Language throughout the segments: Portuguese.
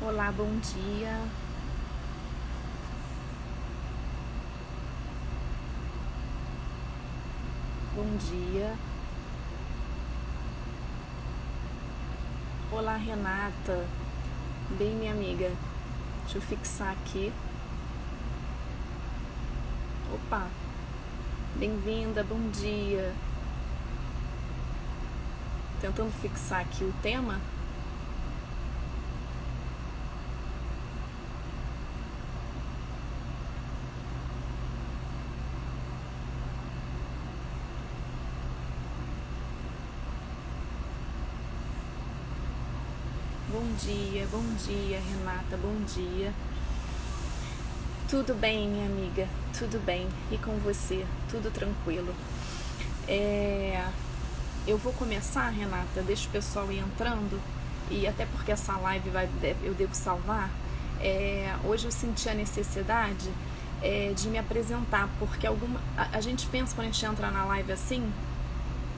Olá, bom dia. Bom dia. Olá, Renata. Bem, minha amiga. Deixa eu fixar aqui. Opa. Bem-vinda, bom dia. Tentando fixar aqui o tema. Bom dia, Renata, bom dia. Tudo bem, minha amiga? Tudo bem. E com você? Tudo tranquilo. Eu vou começar, Renata, deixa o pessoal ir entrando, e até porque essa live eu devo salvar. Hoje eu senti a necessidade de me apresentar, porque a gente pensa quando a gente entra na live assim,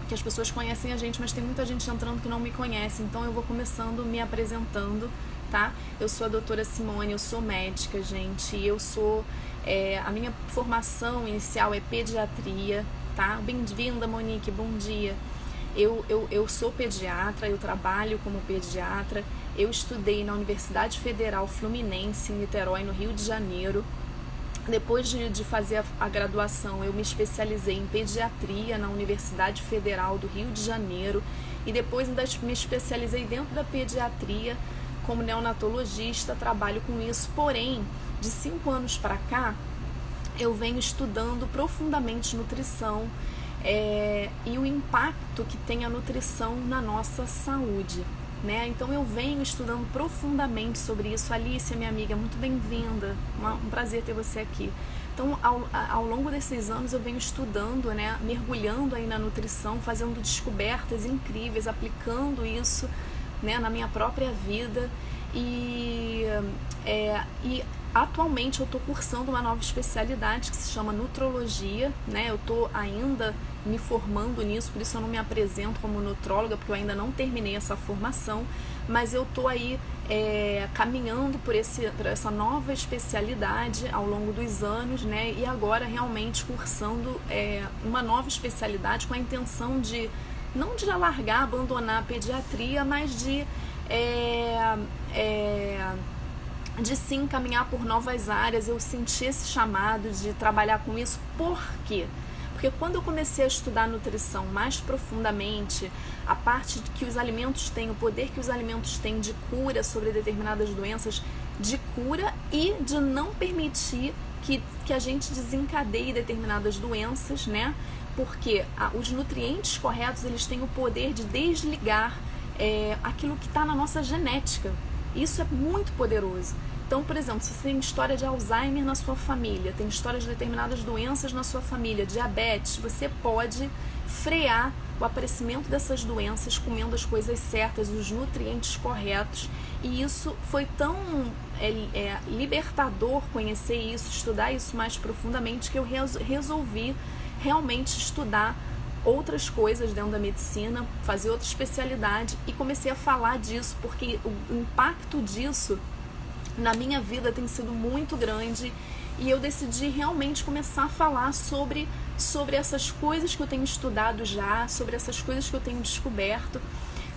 que as pessoas conhecem a gente, mas tem muita gente entrando que não me conhece, então eu vou começando me apresentando, tá? Eu sou a doutora Simone, eu sou médica, gente, eu sou, a minha formação inicial é pediatria, tá? Bem-vinda, Monique, bom dia. Eu sou pediatra, eu trabalho como pediatra, eu estudei na Universidade Federal Fluminense, em Niterói, no Rio de Janeiro. Depois de fazer a graduação, eu me especializei em pediatria na Universidade Federal do Rio de Janeiro e depois ainda me especializei dentro da pediatria como neonatologista, trabalho com isso. Porém, de 5 anos para cá, eu venho estudando profundamente nutrição e o impacto que tem a nutrição na nossa saúde. Né? Então eu venho estudando profundamente sobre isso. Alicia, minha amiga, muito bem-vinda, um prazer ter você aqui. Então ao longo desses anos eu venho estudando, né? Mergulhando aí na nutrição, fazendo descobertas incríveis, aplicando isso, né? Na minha própria vida e atualmente eu estou cursando uma nova especialidade que se chama nutrologia, né? Eu estou ainda me formando nisso, por isso eu não me apresento como nutróloga, porque eu ainda não terminei essa formação, mas eu estou aí caminhando por essa nova especialidade ao longo dos anos, né? E agora realmente cursando uma nova especialidade com a intenção de, não de largar, abandonar a pediatria, mas de sim caminhar por novas áreas. Eu senti esse chamado de trabalhar com isso. Por quê? Porque quando eu comecei a estudar nutrição mais profundamente, a parte de que os alimentos têm, o poder que os alimentos têm de cura sobre determinadas doenças, de cura e de não permitir que a gente desencadeie determinadas doenças, né? Porque os nutrientes corretos, eles têm o poder de desligar aquilo que está na nossa genética. Isso é muito poderoso. Então, por exemplo, se você tem história de Alzheimer na sua família, tem história de determinadas doenças na sua família, diabetes, você pode frear o aparecimento dessas doenças comendo as coisas certas, os nutrientes corretos. E isso foi tão libertador conhecer isso, estudar isso mais profundamente, que eu resolvi realmente estudar outras coisas dentro da medicina, fazer outra especialidade e comecei a falar disso, porque o impacto disso na minha vida tem sido muito grande e eu decidi realmente começar a falar sobre essas coisas que eu tenho estudado já, sobre essas coisas que eu tenho descoberto,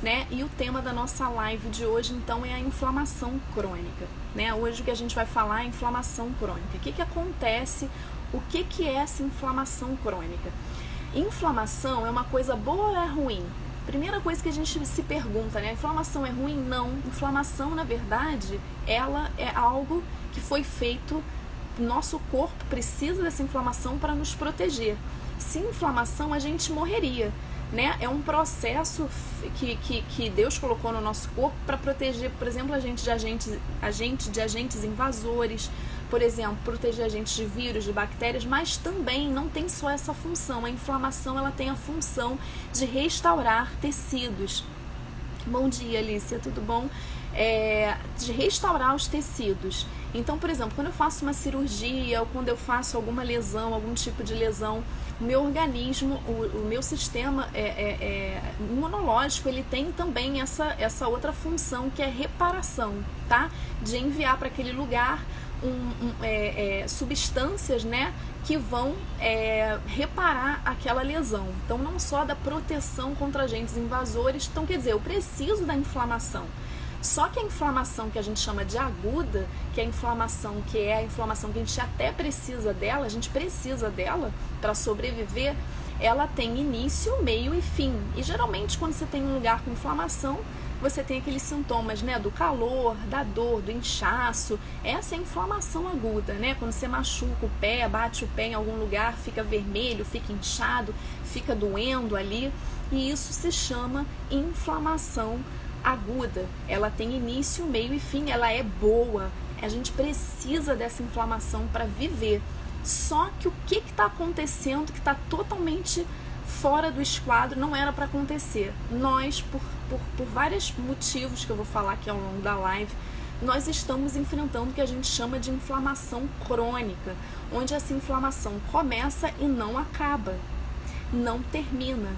né? E o tema da nossa live de hoje, então, é a inflamação crônica, né? Hoje o que a gente vai falar é inflamação crônica. O que acontece? O que é essa inflamação crônica? Inflamação é uma coisa boa ou é ruim? Primeira coisa que a gente se pergunta, né? Inflamação é ruim? Não. Inflamação, na verdade, ela é algo que foi feito, nosso corpo precisa dessa inflamação para nos proteger. Sem inflamação, a gente morreria, né? É um processo que Deus colocou no nosso corpo para proteger, por exemplo, a gente de agentes invasores, por exemplo, proteger a gente de vírus, de bactérias, mas também não tem só essa função. A inflamação, ela tem a função de restaurar tecidos. Bom dia, Alicia, tudo bom? De restaurar os tecidos. Então, por exemplo, quando eu faço uma cirurgia ou quando eu faço alguma lesão, algum tipo de lesão, o meu organismo, o meu sistema imunológico, ele tem também essa outra função que é reparação, tá? De enviar para aquele lugar substâncias, né, que vão reparar aquela lesão. Então, não só da proteção contra agentes invasores. Então, quer dizer, eu preciso da inflamação. Só que a inflamação que a gente chama de aguda, que é a inflamação que a gente até precisa dela, a gente precisa dela para sobreviver, ela tem início, meio e fim. E geralmente quando você tem um lugar com inflamação, você tem aqueles sintomas, né, do calor, da dor, do inchaço. Essa é a inflamação aguda, né? Quando você machuca o pé, bate o pé em algum lugar, fica vermelho, fica inchado, fica doendo ali. E isso se chama inflamação aguda. Ela tem início, meio e fim, ela é boa. A gente precisa dessa inflamação para viver. Só que o que está acontecendo que está totalmente fora do esquadro, não era para acontecer. Nós, por vários motivos que eu vou falar aqui ao longo da live, nós estamos enfrentando o que a gente chama de inflamação crônica, onde essa inflamação começa e não acaba, não termina.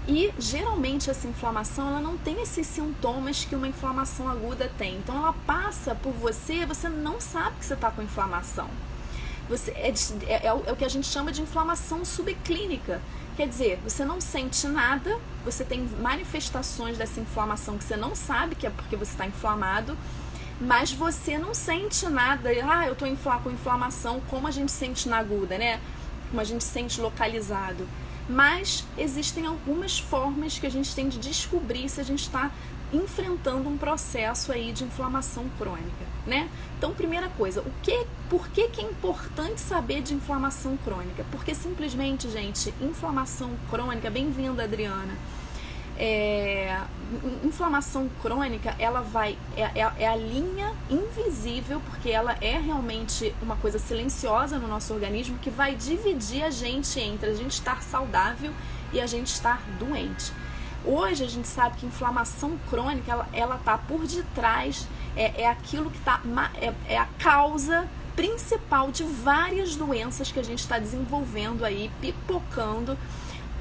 E geralmente essa inflamação, ela não tem esses sintomas que uma inflamação aguda tem. Então ela passa por você não sabe que você está com inflamação. É o que a gente chama de inflamação subclínica. Quer dizer, você não sente nada, você tem manifestações dessa inflamação que você não sabe que é porque você está inflamado, mas você não sente nada. Eu estou com inflamação, como a gente sente na aguda, né? Como a gente sente localizado. Mas existem algumas formas que a gente tem de descobrir se a gente está enfrentando um processo aí de inflamação crônica, né? Então, primeira coisa, por que é importante saber de inflamação crônica? Porque simplesmente, gente, inflamação crônica, bem-vinda, Adriana, inflamação crônica, ela é a linha invisível, porque ela é realmente uma coisa silenciosa no nosso organismo que vai dividir a gente entre a gente estar saudável e a gente estar doente. Hoje a gente sabe que inflamação crônica, ela tá por detrás, aquilo que é a causa principal de várias doenças que a gente está desenvolvendo aí, pipocando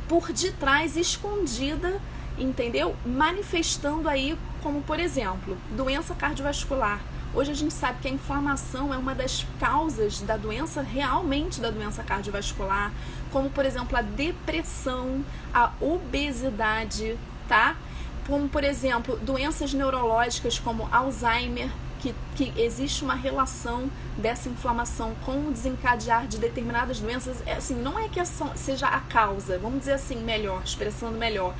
por detrás, escondida, entendeu? Manifestando aí, como por exemplo, doença cardiovascular. Hoje a gente sabe que a inflamação é uma das causas da doença, realmente da doença cardiovascular, como por exemplo a depressão, a obesidade, tá? Como por exemplo doenças neurológicas como Alzheimer, que existe uma relação dessa inflamação com o desencadear de determinadas doenças. Assim, não é que seja a causa, vamos dizer assim, expressando melhor.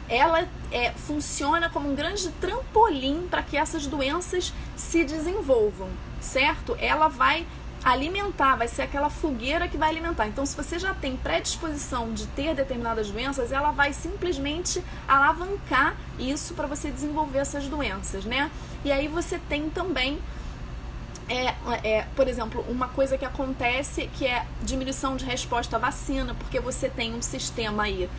Ela funciona como um grande trampolim para que essas doenças se desenvolvam, certo? Ela vai alimentar, vai ser aquela fogueira que vai alimentar. Então, se você já tem predisposição de ter determinadas doenças, ela vai simplesmente alavancar isso para você desenvolver essas doenças, né? E aí você tem também, por exemplo, uma coisa que acontece que é diminuição de resposta à vacina, porque você tem um sistema aí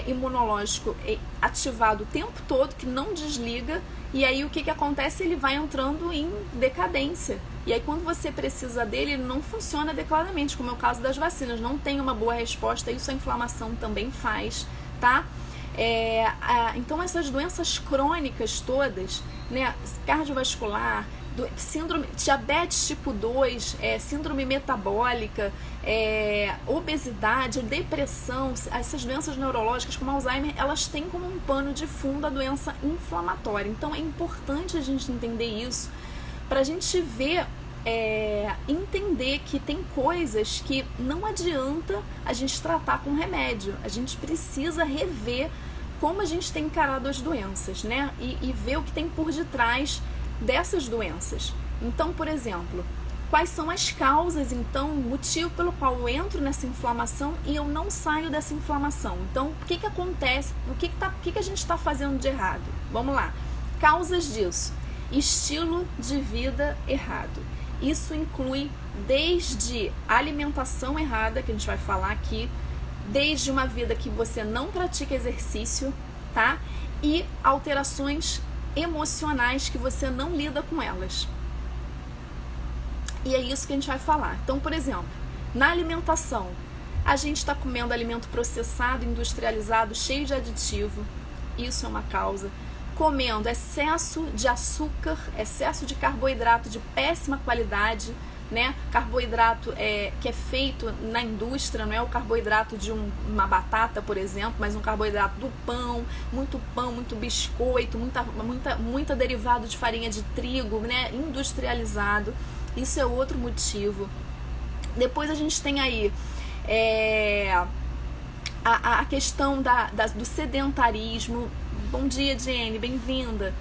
imunológico ativado o tempo todo, que não desliga, e aí o que acontece? Ele vai entrando em decadência. E aí quando você precisa dele, ele não funciona adequadamente, como é o caso das vacinas, não tem uma boa resposta, isso a inflamação também faz, tá? Então essas doenças crônicas todas, né, cardiovascular, síndrome, diabetes tipo 2, síndrome metabólica, obesidade, depressão, essas doenças neurológicas como Alzheimer, elas têm como um pano de fundo a doença inflamatória. Então é importante a gente entender isso para a gente ver, entender que tem coisas que não adianta a gente tratar com remédio. A gente precisa rever como a gente tem encarado as doenças, né? E ver o que tem por detrás dessas doenças. Então, por exemplo, quais são as causas, então, motivo pelo qual eu entro nessa inflamação e eu não saio dessa inflamação? Então, o que acontece? O que a gente está fazendo de errado? Vamos lá. Causas disso. Estilo de vida errado. Isso inclui desde alimentação errada, que a gente vai falar aqui, desde uma vida que você não pratica exercício, tá? E alterações emocionais que você não lida com elas. E é isso que a gente vai falar. Então, por exemplo, na alimentação, a gente está comendo alimento processado, industrializado, cheio de aditivo. Isso é uma causa. Comendo excesso de açúcar, excesso de carboidrato de péssima qualidade, né? Carboidrato que é feito na indústria, não é o carboidrato de uma batata, por exemplo, mas um carboidrato do pão, muito biscoito, muita derivado de farinha de trigo, né? Industrializado. Isso é outro motivo. Depois a gente tem aí a questão do sedentarismo. Bom dia, Jenny, bem-vinda.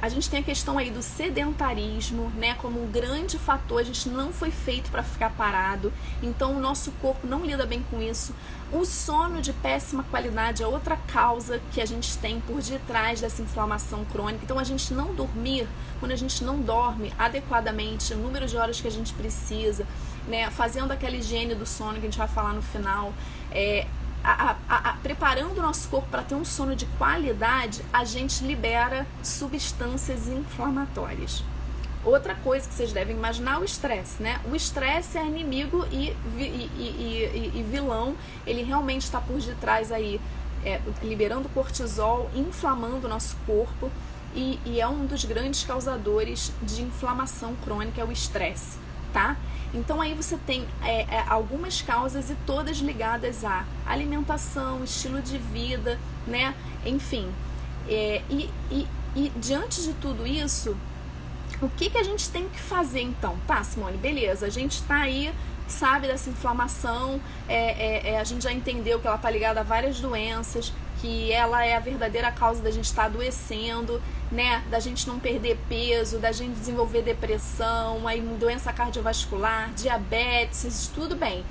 A gente tem a questão aí do sedentarismo, né, como um grande fator. A gente não foi feito para ficar parado, então o nosso corpo não lida bem com isso. O sono de péssima qualidade é outra causa que a gente tem por detrás dessa inflamação crônica. Então a gente não dormir, quando a gente não dorme adequadamente, o número de horas que a gente precisa, né, fazendo aquela higiene do sono que a gente vai falar no final, preparando o nosso corpo para ter um sono de qualidade, a gente libera substâncias inflamatórias. Outra coisa que vocês devem imaginar é o estresse, né? O estresse é inimigo e vilão. Ele realmente está por detrás aí, liberando cortisol, inflamando o nosso corpo, e é um dos grandes causadores de inflamação crônica, é o estresse, tá? Então aí você tem algumas causas e todas ligadas à alimentação, estilo de vida, né? Enfim, e diante de tudo isso, o que a gente tem que fazer então? Tá, Simone, beleza, a gente tá aí, sabe dessa inflamação, a gente já entendeu que ela tá ligada a várias doenças, que ela é a verdadeira causa da gente estar adoecendo, né, da gente não perder peso, da gente desenvolver depressão, aí doença cardiovascular, diabetes, tudo bem.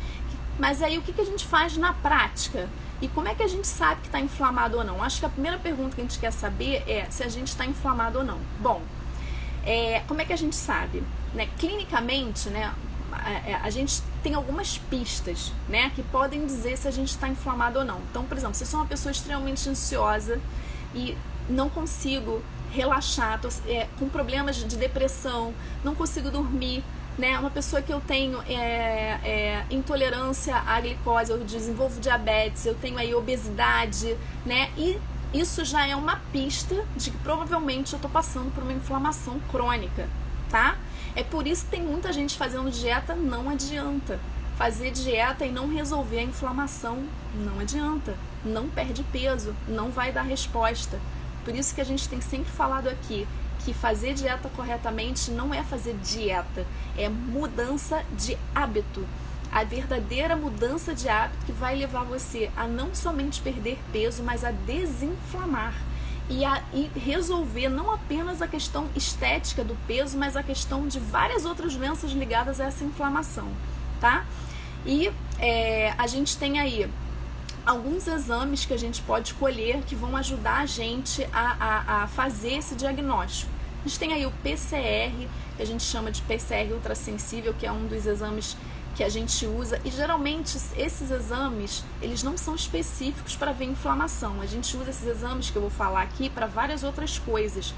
Mas aí o que a gente faz na prática? E como é que a gente sabe que está inflamado ou não? Acho que a primeira pergunta que a gente quer saber é se a gente está inflamado ou não. Bom, como é que a gente sabe? Né? Clinicamente, né, a gente tem algumas pistas, né, que podem dizer se a gente está inflamado ou não. Então, por exemplo, se eu sou uma pessoa extremamente ansiosa e não consigo relaxar, tô com problemas de depressão, não consigo dormir, né, uma pessoa que eu tenho intolerância à glicose, eu desenvolvo diabetes, eu tenho aí obesidade, né, e isso já é uma pista de que provavelmente eu estou passando por uma inflamação crônica, tá? É por isso que tem muita gente fazendo dieta, não adianta. Fazer dieta e não resolver a inflamação, não adianta. Não perde peso, não vai dar resposta. Por isso que a gente tem sempre falado aqui que fazer dieta corretamente não é fazer dieta, é mudança de hábito. A verdadeira mudança de hábito que vai levar você a não somente perder peso, mas a desinflamar. E resolver não apenas a questão estética do peso, mas a questão de várias outras doenças ligadas a essa inflamação, tá? E a gente tem aí alguns exames que a gente pode colher que vão ajudar a gente a fazer esse diagnóstico. A gente tem aí o PCR, que a gente chama de PCR ultrassensível, que é um dos exames que a gente usa, e geralmente esses exames, eles não são específicos para ver inflamação. A gente usa esses exames que eu vou falar aqui para várias outras coisas.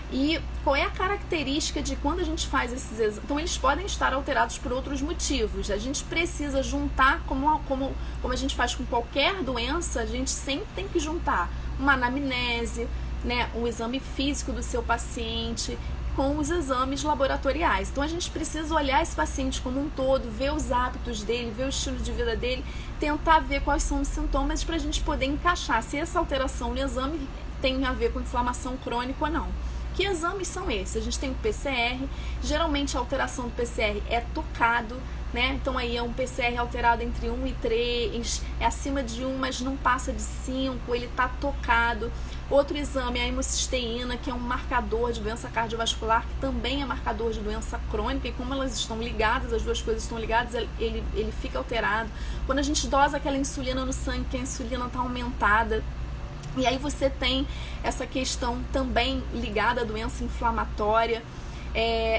E qual é a característica de quando a gente faz esses exames? Então, eles podem estar alterados por outros motivos. A gente precisa juntar, como a gente faz com qualquer doença, a gente sempre tem que juntar uma anamnese, né, um exame físico do seu paciente, com os exames laboratoriais. Então a gente precisa olhar esse paciente como um todo, ver os hábitos dele, ver o estilo de vida dele, tentar ver quais são os sintomas para a gente poder encaixar se essa alteração no exame tem a ver com inflamação crônica ou não. Que exames são esses? A gente tem o PCR, geralmente a alteração do PCR é tocado, né? Então aí é um PCR alterado entre 1 e 3, é acima de 1, mas não passa de 5, ele está tocado. Outro exame é a hemocisteína, que é um marcador de doença cardiovascular, que também é marcador de doença crônica, e como elas estão ligadas, as duas coisas estão ligadas, ele fica alterado. Quando a gente dosa aquela insulina no sangue, que a insulina está aumentada, e aí você tem essa questão também ligada à doença inflamatória.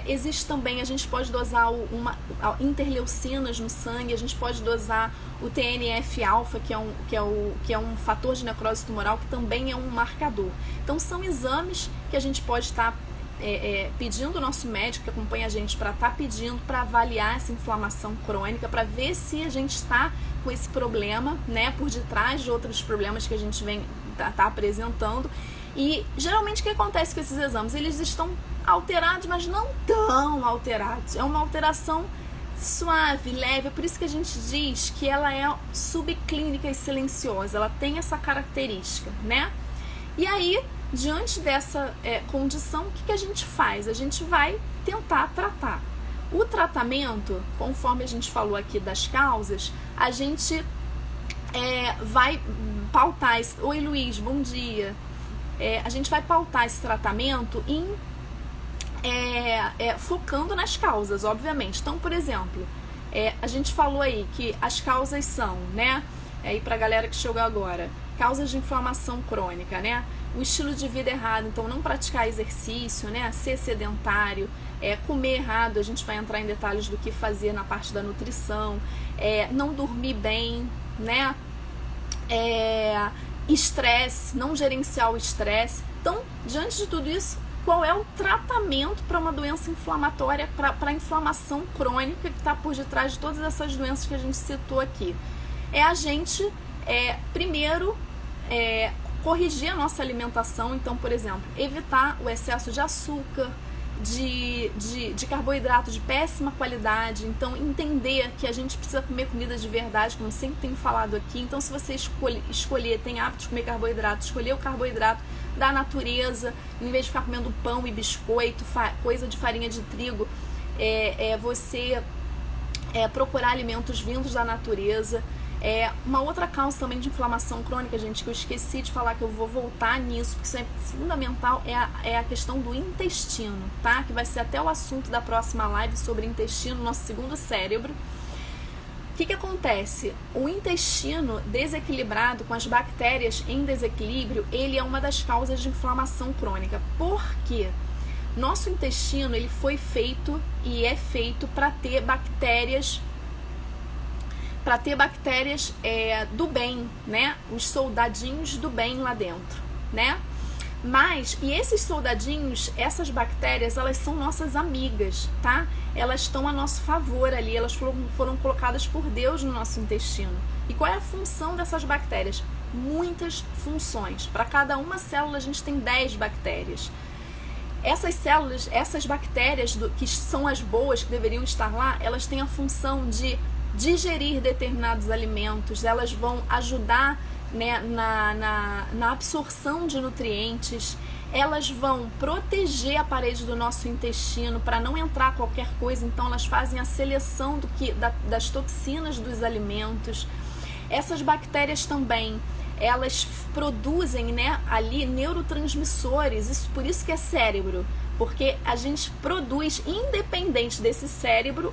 Existe também, a gente pode dosar interleucinas no sangue, a gente pode dosar o TNF-alfa, que é um fator de necrose tumoral, que também é um marcador. Então são exames que a gente pode estar pedindo o nosso médico que acompanha a gente para estar pedindo para avaliar essa inflamação crônica, para ver se a gente está com esse problema, né, por detrás de outros problemas que a gente vem tá apresentando. E geralmente o que acontece com esses exames? Eles estão alterados, mas não tão alterados. É uma alteração suave, leve. É por isso que a gente diz que ela é subclínica e silenciosa. Ela tem essa característica, né? E aí, diante dessa condição, o que a gente faz? A gente vai tentar tratar. O tratamento, conforme a gente falou aqui das causas, a gente vai pautar... Oi, Luiz, bom dia. A gente vai pautar esse tratamento em focando nas causas, obviamente. Então, por exemplo, a gente falou aí que as causas são, né? Aí pra galera que chegou agora, causas de inflamação crônica, né? O estilo de vida errado, então não praticar exercício, né? Ser sedentário, comer errado, a gente vai entrar em detalhes do que fazer na parte da nutrição, não dormir bem, né? Estresse, não gerenciar o estresse. Então, diante de tudo isso, qual é o tratamento para uma doença inflamatória, para a inflamação crônica que está por detrás de todas essas doenças que a gente citou aqui? É a gente, primeiro, corrigir a nossa alimentação. Então, por exemplo, evitar o excesso de açúcar, de carboidrato de péssima qualidade. Então, entender que a gente precisa comer comida de verdade, como sempre tenho falado aqui. Então, se você escolher, tem hábito de comer carboidrato, escolher o carboidrato da natureza, em vez de ficar comendo pão e biscoito, coisa de farinha de trigo, você procurar alimentos vindos da natureza. Uma outra causa também de inflamação crônica, gente, que eu esqueci de falar, que eu vou voltar nisso, porque isso é fundamental, é a questão do intestino, tá? Que vai ser até o assunto da próxima live sobre intestino, nosso segundo cérebro. O que acontece? O intestino desequilibrado, com as bactérias em desequilíbrio, ele é uma das causas de inflamação crônica. Por quê? Nosso intestino, ele foi feito e é feito para ter bactérias do bem, né? Os soldadinhos do bem lá dentro, né? E esses soldadinhos, essas bactérias, elas são nossas amigas, tá? Elas estão a nosso favor ali, elas foram colocadas por Deus no nosso intestino. E qual é a função dessas bactérias? Muitas funções. Para cada uma célula a gente tem 10 bactérias. Essas células, essas bactérias que são as boas, que deveriam estar lá, elas têm a função de digerir determinados alimentos, elas vão ajudar, né, na absorção de nutrientes, elas vão proteger a parede do nosso intestino para não entrar qualquer coisa, então elas fazem a seleção das toxinas dos alimentos. Essas bactérias também, elas produzem, né, ali neurotransmissores, por isso que é cérebro, porque a gente produz, independente desse cérebro,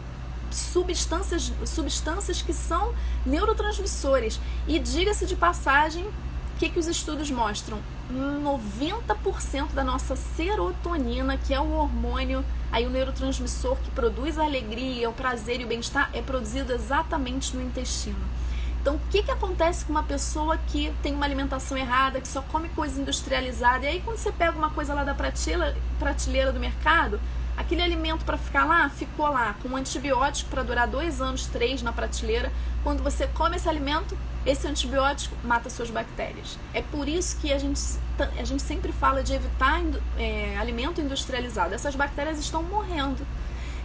substâncias que são neurotransmissores. E diga-se de passagem, o que os estudos mostram? 90% da nossa serotonina, que é o hormônio, aí o neurotransmissor que produz a alegria, o prazer e o bem-estar, é produzido exatamente no intestino. Então, o que acontece com uma pessoa que tem uma alimentação errada, que só come coisa industrializada? E aí, quando você pega uma coisa lá da prateleira do mercado, aquele alimento para ficar lá, ficou lá com um antibiótico para durar 2 anos, 3 na prateleira. Quando você come esse alimento, esse antibiótico mata suas bactérias. É por isso que a gente sempre fala de evitar alimento industrializado. Essas bactérias estão morrendo.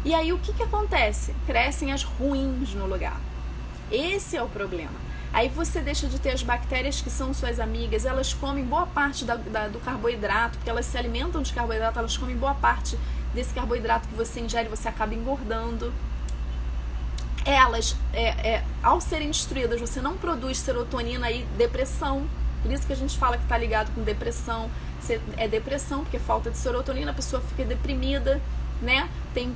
E aí o que acontece? Crescem as ruins no lugar. Esse é o problema. Aí você deixa de ter as bactérias que são suas amigas, elas comem boa parte do carboidrato, porque elas se alimentam de carboidrato, elas comem boa parte desse carboidrato que você ingere, você acaba engordando. Elas, ao serem destruídas, você não produz serotonina e depressão. Por isso que a gente fala que está ligado com depressão. É depressão, porque falta de serotonina, a pessoa fica deprimida, né? Tem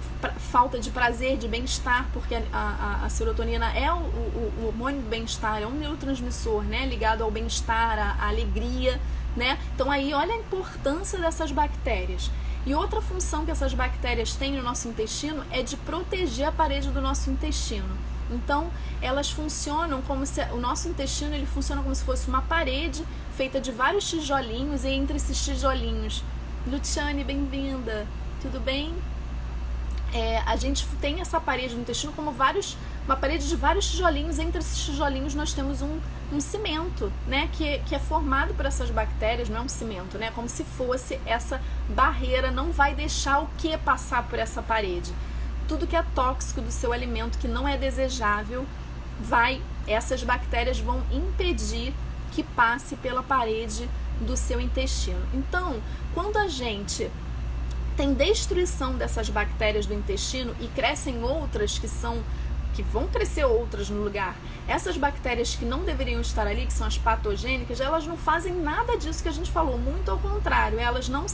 falta de prazer, de bem-estar, porque a serotonina é o hormônio do bem-estar, é um neurotransmissor, né? Ligado ao bem-estar, à alegria, né? Então aí, olha a importância dessas bactérias. E outra função que essas bactérias têm no nosso intestino é de proteger a parede do nosso intestino. Então, elas funcionam como se... O nosso intestino, ele funciona como se fosse uma parede feita de vários tijolinhos, e entre esses tijolinhos Luciane, bem-vinda. Tudo bem? A gente tem essa parede do intestino como uma parede de vários tijolinhos. Entre esses tijolinhos nós temos um cimento, né, que é formado por essas bactérias. Não é um cimento, né, como se fosse essa barreira. Não vai deixar o que passar por essa parede. Tudo que é tóxico do seu alimento, que não é desejável, essas bactérias vão impedir que passe pela parede do seu intestino. Então, quando a gente tem destruição dessas bactérias do intestino e crescem outras que vão crescer outras no lugar, essas bactérias que não deveriam estar ali, que são as patogênicas, elas não fazem nada disso que a gente falou, muito ao contrário, elas não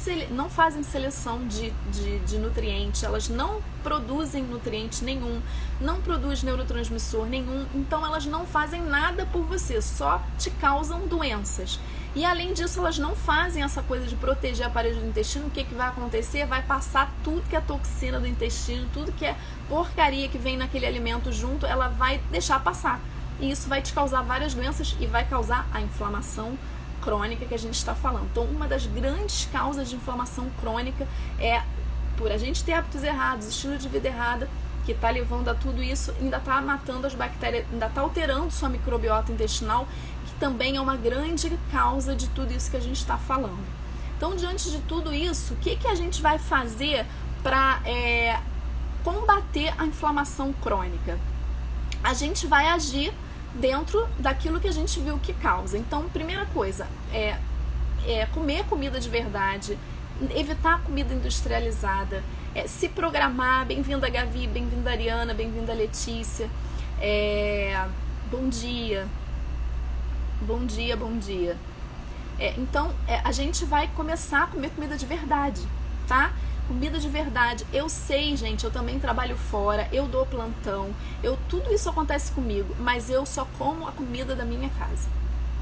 fazem seleção de nutrientes, elas não produzem nutriente nenhum, não produzem neurotransmissor nenhum, então elas não fazem nada por você, só te causam doenças. E além disso, elas não fazem essa coisa de proteger a parede do intestino. O que vai acontecer? Vai passar tudo que é toxina do intestino, tudo que é porcaria que vem naquele alimento junto, ela vai deixar passar. E isso vai te causar várias doenças e vai causar a inflamação crônica que a gente está falando. Então, uma das grandes causas de inflamação crônica é por a gente ter hábitos errados, estilo de vida errado, que está levando a tudo isso, ainda está matando as bactérias, ainda está alterando sua microbiota intestinal, também é uma grande causa de tudo isso que a gente está falando. Então, diante de tudo isso, o que a gente vai fazer para combater a inflamação crônica? A gente vai agir dentro daquilo que a gente viu que causa. Então, primeira coisa, comer comida de verdade, evitar comida industrializada, se programar. Bem-vinda, Gavi, bem-vinda, Ariana, bem-vinda, Letícia. Bom dia. Bom dia, bom dia. Então, a gente vai começar a comer comida de verdade, tá? Comida de verdade. Eu sei, gente, eu também trabalho fora, eu dou plantão, tudo isso acontece comigo, mas eu só como a comida da minha casa,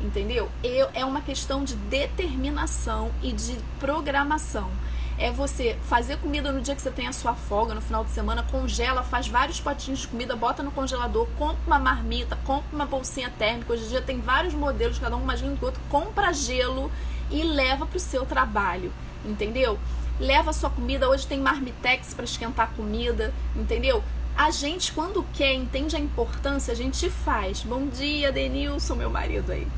entendeu? É uma questão de determinação e de programação. É você fazer comida no dia que você tem a sua folga, no final de semana, congela, faz vários potinhos de comida, bota no congelador, compra uma marmita, compra uma bolsinha térmica. Hoje em dia tem vários modelos, cada um mais lindo que o outro. Compra gelo e leva pro seu trabalho, entendeu? Leva a sua comida, hoje tem marmitex para esquentar a comida, entendeu? A gente, quando quer, entende a importância, a gente faz. Bom dia, Denilson, meu marido aí.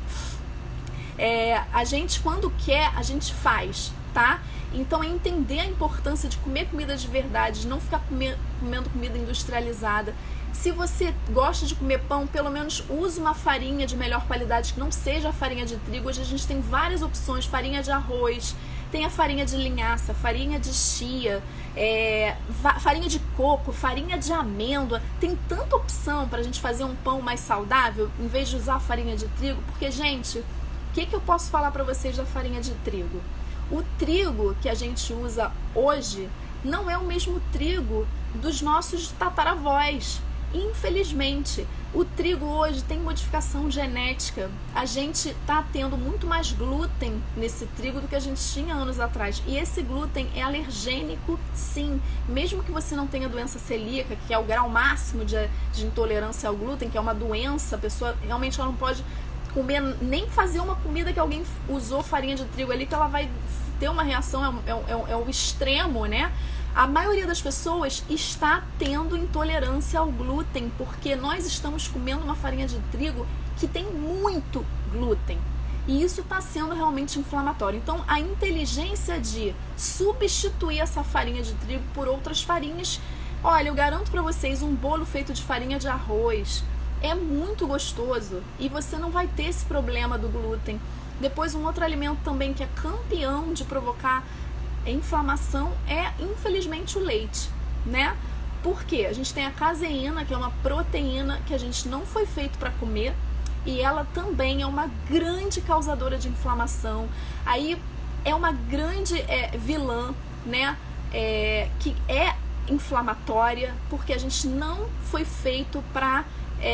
A gente, quando quer, a gente faz, tá? Então, é entender a importância de comer comida de verdade, de não ficar comendo comida industrializada. Se você gosta de comer pão, pelo menos use uma farinha de melhor qualidade, que não seja a farinha de trigo. Hoje a gente tem várias opções, farinha de arroz, tem a farinha de linhaça, farinha de chia, farinha de coco, farinha de amêndoa. Tem tanta opção para a gente fazer um pão mais saudável, em vez de usar farinha de trigo. Porque, gente, o que eu posso falar para vocês da farinha de trigo? O trigo que a gente usa hoje não é o mesmo trigo dos nossos tataravós. Infelizmente, o trigo hoje tem modificação genética. A gente está tendo muito mais glúten nesse trigo do que a gente tinha anos atrás. E esse glúten é alergênico, sim. Mesmo que você não tenha doença celíaca, que é o grau máximo de intolerância ao glúten, que é uma doença, a pessoa realmente ela não pode comer, nem fazer uma comida que alguém usou farinha de trigo ali, que ela vai ter uma reação, é o extremo, né? A maioria das pessoas está tendo intolerância ao glúten, porque nós estamos comendo uma farinha de trigo que tem muito glúten. E isso está sendo realmente inflamatório. Então, a inteligência de substituir essa farinha de trigo por outras farinhas, olha, eu garanto para vocês, um bolo feito de farinha de arroz é muito gostoso e você não vai ter esse problema do glúten. Depois, um outro alimento também que é campeão de provocar inflamação é, infelizmente, o leite, né? Por quê? A gente tem a caseína, que é uma proteína que a gente não foi feito para comer, e ela também é uma grande causadora de inflamação. Aí é uma grande vilã, né? Que é inflamatória, porque a gente não foi feito para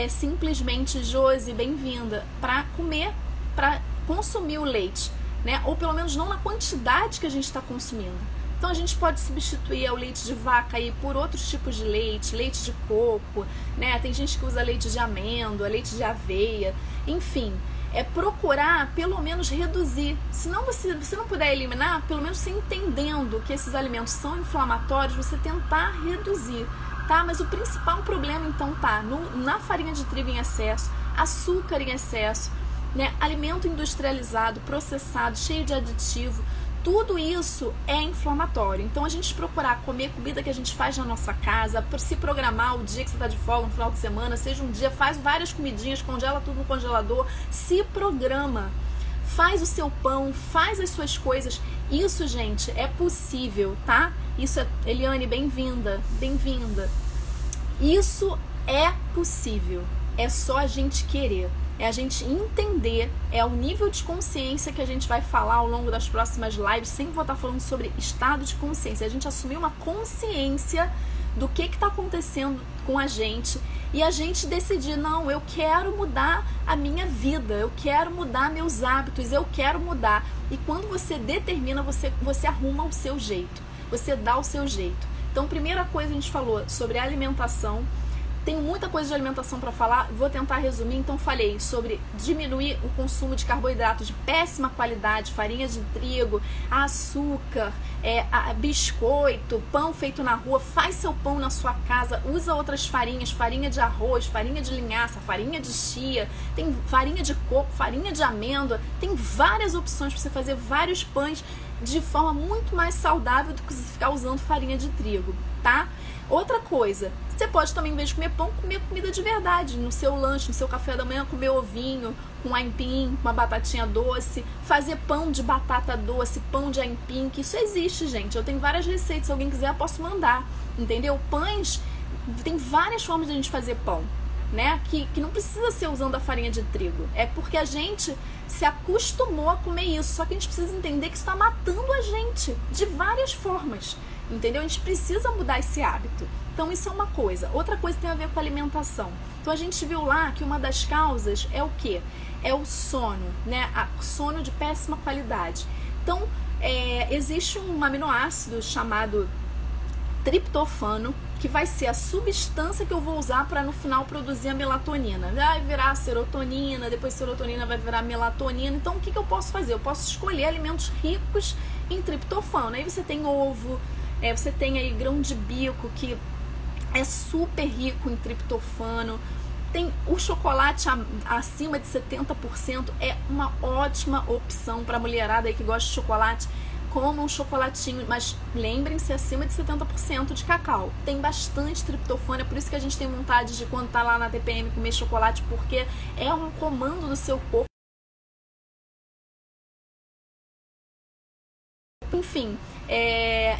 simplesmente, Josi, bem-vinda, para comer, para consumir o leite, né? Ou pelo menos não na quantidade que a gente está consumindo. Então a gente pode substituir o leite de vaca aí por outros tipos de leite, leite de coco, né? Tem gente que usa leite de amêndoa, leite de aveia, enfim. é procurar pelo menos reduzir. Se não você não puder eliminar, pelo menos você entendendo que esses alimentos são inflamatórios, você tentar reduzir, tá? Mas o principal problema então tá na farinha de trigo em excesso, açúcar em excesso, né? Alimento industrializado, processado, cheio de aditivo. Tudo isso é inflamatório. Então a gente procurar comer comida que a gente faz na nossa casa, se programar o dia que você está de folga no final de semana, seja um dia, faz várias comidinhas, congela tudo no congelador, se programa, faz o seu pão, faz as suas coisas. Isso, gente, é possível, tá? Isso é, Eliane, bem-vinda, bem-vinda. Isso é possível, é só a gente querer. É a gente entender, é o nível de consciência que a gente vai falar ao longo das próximas lives. Sempre vou estar falando sobre estado de consciência. A gente assumir uma consciência do que está acontecendo com a gente e a gente decidir, não, eu quero mudar a minha vida, eu quero mudar meus hábitos, eu quero mudar. E quando você determina, você arruma o seu jeito, você dá o seu jeito. Então, primeira coisa, a gente falou sobre alimentação. Tenho muita coisa de alimentação para falar, vou tentar resumir. Então falei sobre diminuir o consumo de carboidratos de péssima qualidade, farinha de trigo, açúcar, biscoito, pão feito na rua. Faz seu pão na sua casa, usa outras farinhas, farinha de arroz, farinha de linhaça, farinha de chia, tem farinha de coco, farinha de amêndoa. Tem várias opções para você fazer vários pães de forma muito mais saudável do que você ficar usando farinha de trigo, tá? Outra coisa, você pode também, em vez de comer pão, comer comida de verdade. No seu lanche, no seu café da manhã, comer ovinho com aipim, uma batatinha doce. Fazer pão de batata doce, pão de aipim, que isso existe, gente. Eu tenho várias receitas, se alguém quiser eu posso mandar, entendeu? Pães, tem várias formas de a gente fazer pão, né? Que não precisa ser usando a farinha de trigo. É porque a gente se acostumou a comer isso. Só que a gente precisa entender que isso está matando a gente de várias formas. Entendeu? A gente precisa mudar esse hábito. Então isso é uma coisa. Outra coisa tem a ver com a alimentação. Então a gente viu lá que uma das causas é o quê? É o sono, né? Sono de péssima qualidade. Então existe um aminoácido chamado triptofano, que vai ser a substância que eu vou usar para no final produzir a melatonina. Vai virar serotonina, depois serotonina vai virar melatonina. Então o que eu posso fazer? Eu posso escolher alimentos ricos em triptofano. Aí você tem ovo, você tem aí grão de bico, que é super rico em triptofano. Tem o chocolate acima de 70%, é uma ótima opção para a mulherada aí que gosta de chocolate. Coma um chocolatinho, mas lembrem-se, acima de 70% de cacau. Tem bastante triptofano, é por isso que a gente tem vontade de, quando tá lá na TPM, comer chocolate, porque é um comando do seu corpo. Enfim,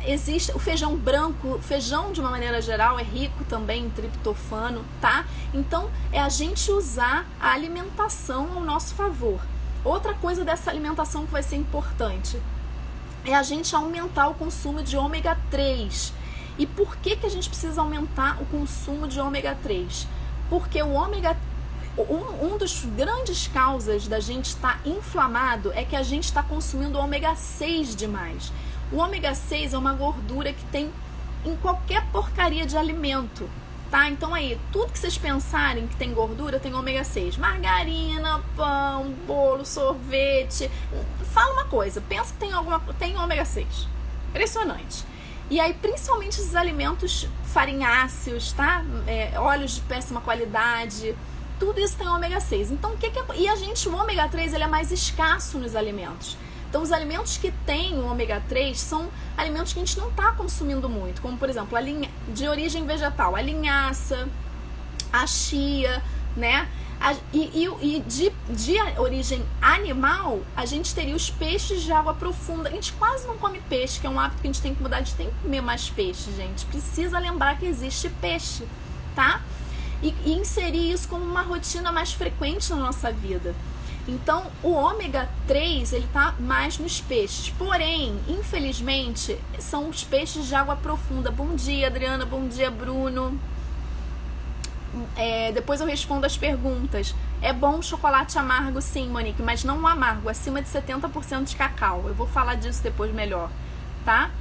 existe o feijão branco, feijão de uma maneira geral é rico também em triptofano, tá? Então é a gente usar a alimentação ao nosso favor. Outra coisa dessa alimentação que vai ser importante é a gente aumentar o consumo de ômega 3. E por que a gente precisa aumentar o consumo de ômega 3? Porque o ômega um dos grandes causas da gente estar inflamado é que a gente está consumindo ômega 6 demais. O ômega 6 é uma gordura que tem em qualquer porcaria de alimento, tá? Então aí, tudo que vocês pensarem que tem gordura tem ômega 6. Margarina, pão, bolo, sorvete. Fala uma coisa, pensa que tem ômega 6. Impressionante. E aí, principalmente esses alimentos farinháceos, tá? Óleos de péssima qualidade. Tudo isso tem ômega 6. Então, o ômega 3 ele é mais escasso nos alimentos. Então, os alimentos que têm o ômega 3 são alimentos que a gente não está consumindo muito, como, por exemplo, de origem vegetal, a linhaça, a chia, né? E de origem animal, a gente teria os peixes de água profunda. A gente quase não come peixe, que é um hábito que a gente tem que mudar. A gente tem que comer mais peixe, gente. Precisa lembrar que existe peixe, tá? E inserir isso como uma rotina mais frequente na nossa vida. Então, o ômega 3, ele tá mais nos peixes. Porém, infelizmente, são os peixes de água profunda. Bom dia, Adriana. Bom dia, Bruno. Depois eu respondo as perguntas. É bom chocolate amargo, sim, Monique, mas não amargo, acima de 70% de cacau. Eu vou falar disso depois melhor, tá?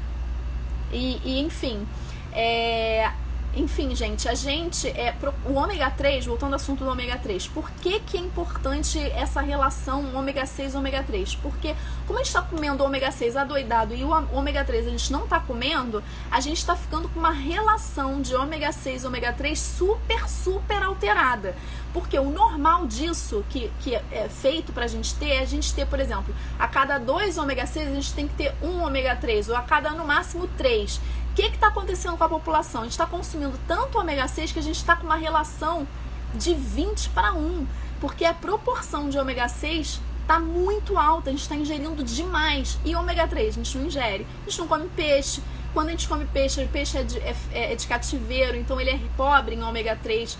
Enfim, enfim, gente, o ômega 3, voltando ao assunto do ômega 3, por que é importante essa relação ômega 6 e ômega 3? Porque como a gente está comendo o ômega 6 adoidado e o ômega 3 a gente não está comendo, a gente está ficando com uma relação de ômega 6 e ômega 3 super alterada. Porque o normal disso, que é feito pra gente ter, é a gente ter, por exemplo, a cada 2 ômega 6 a gente tem que ter 1 ômega 3, ou a cada no máximo 3. O que está acontecendo com a população? A gente está consumindo tanto ômega 6 que a gente está com uma relação de 20:1, porque a proporção de ômega 6 está muito alta, a gente está ingerindo demais. E ômega 3 a gente não ingere, a gente não come peixe. Quando a gente come peixe, o peixe é de cativeiro, então ele é pobre em ômega 3.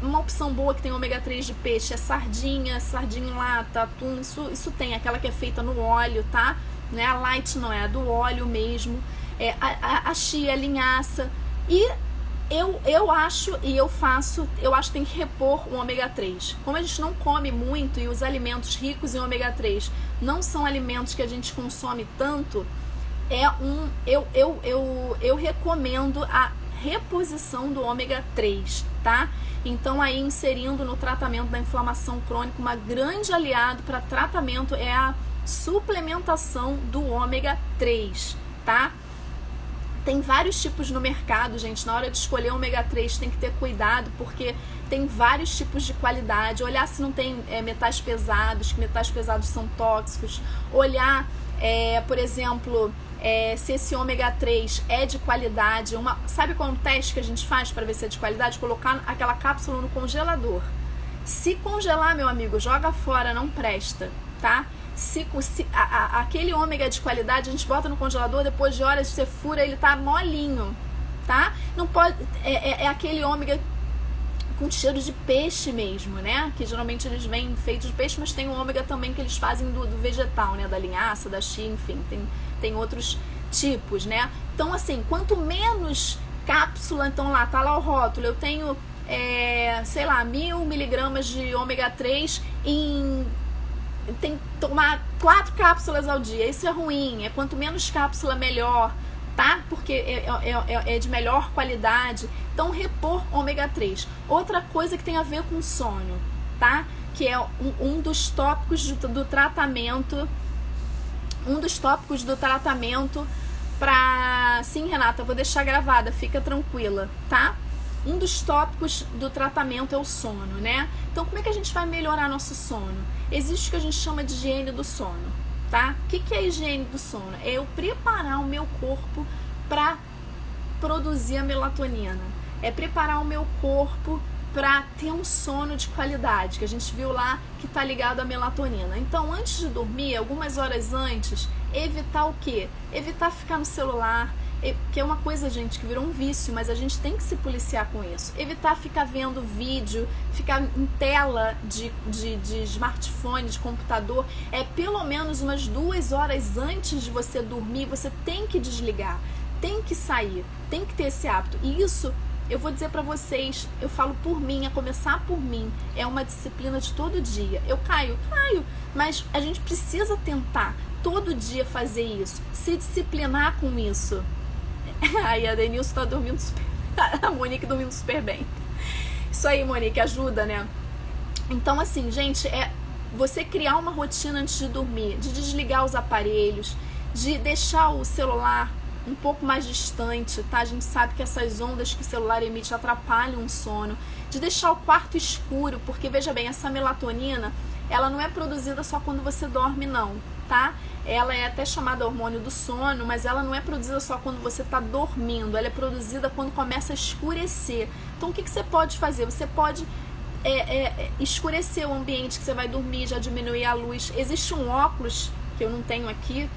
Uma opção boa que tem ômega 3 de peixe é sardinha em lata, atum, isso tem, aquela que é feita no óleo, tá? Não é a light, não, é a do óleo mesmo. A chia, a linhaça. E eu acho que tem que repor o ômega 3. Como a gente não come muito e os alimentos ricos em ômega 3 não são alimentos que a gente consome tanto, eu recomendo a reposição do ômega 3, tá? Então aí inserindo no tratamento da inflamação crônica, uma grande aliado para tratamento é a suplementação do ômega 3, tá? Tem vários tipos no mercado, gente. Na hora de escolher ômega 3 tem que ter cuidado, porque tem vários tipos de qualidade. Olhar se não tem metais pesados, que metais pesados são tóxicos. Olhar, por exemplo, se esse ômega 3 é de qualidade. Sabe qual é um teste que a gente faz para ver se é de qualidade? Colocar aquela cápsula no congelador. Se congelar, meu amigo, joga fora, não presta, tá? Aquele ômega de qualidade a gente bota no congelador, depois de horas você fura, ele tá molinho, tá? Não pode, aquele ômega com cheiro de peixe mesmo, né? Que geralmente eles vêm feitos de peixe, mas tem o ômega também que eles fazem do vegetal, né? Da linhaça, da chia, enfim, tem outros tipos, né? Então, assim, quanto menos cápsula, então lá, tá lá o rótulo, eu tenho, 1000 miligramas de ômega 3 tem que tomar 4 cápsulas ao dia. Isso é ruim, quanto menos cápsula melhor, tá? Porque é de melhor qualidade. Então, repor ômega 3. Outra coisa que tem a ver com sono, tá? Que é um dos tópicos do tratamento. Pra... Sim, Renata, eu vou deixar gravada, fica tranquila, tá? Um dos tópicos do tratamento é o sono, né? Então, como é que a gente vai melhorar nosso sono? Existe o que a gente chama de higiene do sono, tá? O que é a higiene do sono? É eu preparar o meu corpo para produzir a melatonina. É preparar o meu corpo para ter um sono de qualidade, que a gente viu lá que está ligado à melatonina. Então, antes de dormir, algumas horas antes, evitar o quê? Evitar ficar no celular, que é uma coisa, gente, que virou um vício, mas a gente tem que se policiar com isso. Evitar ficar vendo vídeo, ficar em tela de smartphone, de computador. Pelo menos umas 2 horas antes de você dormir, você tem que desligar, tem que sair, tem que ter esse hábito. E isso, eu vou dizer pra vocês, eu falo por mim, a começar por mim, é uma disciplina de todo dia. Eu caio, mas a gente precisa tentar todo dia fazer isso, se disciplinar com isso. Aí a Denilson tá dormindo super... A Monique dormindo super bem. Isso aí, Monique, ajuda, né? Então, assim, gente, você criar uma rotina antes de dormir, de desligar os aparelhos, de deixar o celular um pouco mais distante, tá? A gente sabe que essas ondas que o celular emite atrapalham o sono. De deixar o quarto escuro, porque, veja bem, essa melatonina, ela não é produzida só quando você dorme, não, tá? Ela é até chamada hormônio do sono, mas ela não é produzida só quando você está dormindo, ela é produzida quando começa a escurecer. Então, o que você pode fazer? Você pode escurecer o ambiente que você vai dormir, já diminuir a luz. Existe um óculos, que eu não tenho aqui,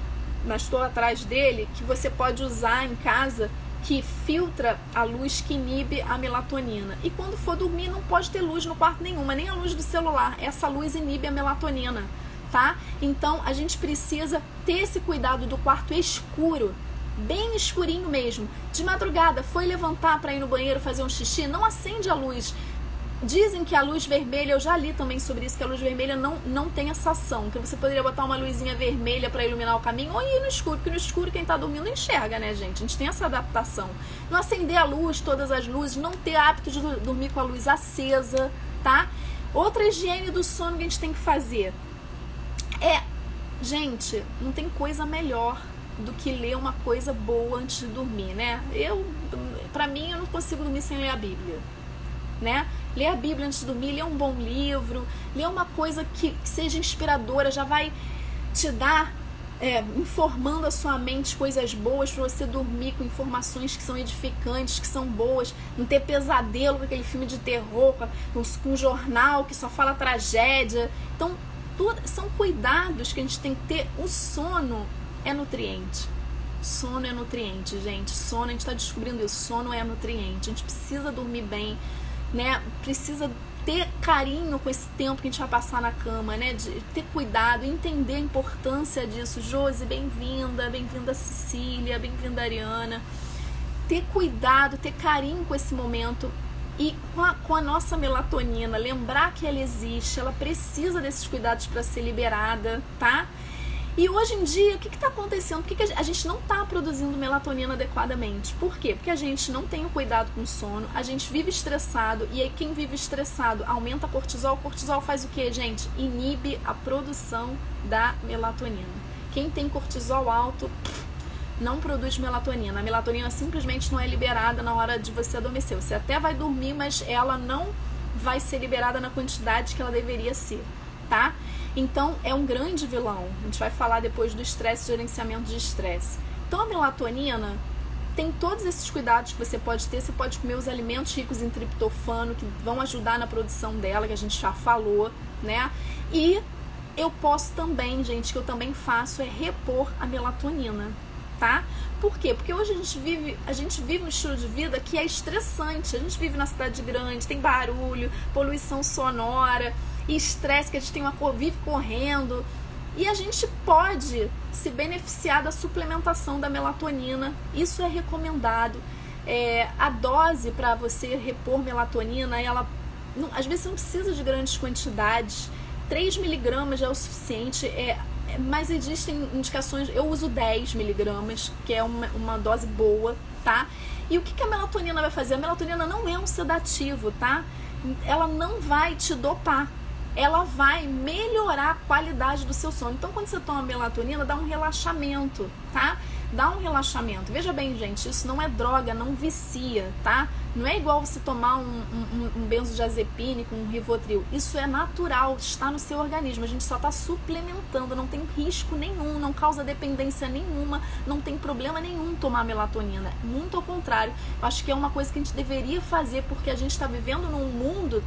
mas estou atrás dele, que você pode usar em casa, que filtra a luz, que inibe a melatonina. E quando for dormir, não pode ter luz no quarto nenhuma, nem a luz do celular. Essa luz inibe a melatonina, tá? Então, a gente precisa ter esse cuidado do quarto escuro, bem escurinho mesmo. De madrugada, foi levantar para ir no banheiro fazer um xixi, não acende a luz Dizem que a luz vermelha, eu já li também sobre isso, que a luz vermelha não tem essa ação, que você poderia botar uma luzinha vermelha para iluminar o caminho ou ir no escuro, porque no escuro quem tá dormindo enxerga, né, gente? A gente tem essa adaptação. Não acender a luz, todas as luzes, não ter hábito de dormir com a luz acesa, tá? Outra higiene do sono que a gente tem que fazer gente, não tem coisa melhor do que ler uma coisa boa antes de dormir, né? Pra mim, eu não consigo dormir sem ler a Bíblia, né? Ler a Bíblia antes de dormir, ler um bom livro, ler uma coisa que seja inspiradora, já vai te dar, informando a sua mente coisas boas para você dormir com informações que são edificantes, que são boas, não ter pesadelo com aquele filme de terror, com um jornal que só fala tragédia. Então, são cuidados que a gente tem que ter. O sono é nutriente. Sono é nutriente, gente. Sono, a gente está descobrindo isso. Sono é nutriente. A gente precisa dormir bem, né? Precisa ter carinho com esse tempo que a gente vai passar na cama, né? De ter cuidado, entender a importância disso. Josi, bem-vinda. Bem-vinda, Cecília. Bem-vinda, Ariana. Ter cuidado, ter carinho com esse momento. E com a nossa melatonina, lembrar que ela existe, ela precisa desses cuidados para ser liberada, tá? E hoje em dia, o que está acontecendo? Por que a gente não está produzindo melatonina adequadamente? Por quê? Porque a gente não tem o cuidado com o sono, a gente vive estressado, e aí quem vive estressado aumenta cortisol. O cortisol faz o quê, gente? Inibe a produção da melatonina. Quem tem cortisol alto não produz melatonina. A melatonina simplesmente não é liberada na hora de você adormecer. Você até vai dormir, mas ela não vai ser liberada na quantidade que ela deveria ser, tá? Então, é um grande vilão. A gente vai falar depois do estresse, gerenciamento de estresse. Então, a melatonina tem todos esses cuidados que você pode ter. Você pode comer os alimentos ricos em triptofano, que vão ajudar na produção dela, que a gente já falou, né? E eu posso também, gente, que eu também faço, é repor a melatonina, tá? Por quê? Porque hoje a gente vive um estilo de vida que é estressante. A gente vive na cidade grande, tem barulho, poluição sonora, estresse, que a gente vive correndo. E a gente pode se beneficiar da suplementação da melatonina. Isso é recomendado. A dose para você repor melatonina, às vezes você não precisa de grandes quantidades. 3 miligramas já é o suficiente. Mas existem indicações, eu uso 10 miligramas, que é uma dose boa, tá? E o que a melatonina vai fazer? A melatonina não é um sedativo, tá? Ela não vai te dopar, ela vai melhorar a qualidade do seu sono. Então, quando você toma melatonina, dá um relaxamento, tá? Dá um relaxamento. Veja bem, gente, isso não é droga, não vicia, tá? Não é igual você tomar um benzodiazepine com um Rivotril. Isso é natural, está no seu organismo. A gente só está suplementando, não tem risco nenhum, não causa dependência nenhuma, não tem problema nenhum tomar melatonina. Muito ao contrário, eu acho que é uma coisa que a gente deveria fazer, porque a gente está vivendo num mundo,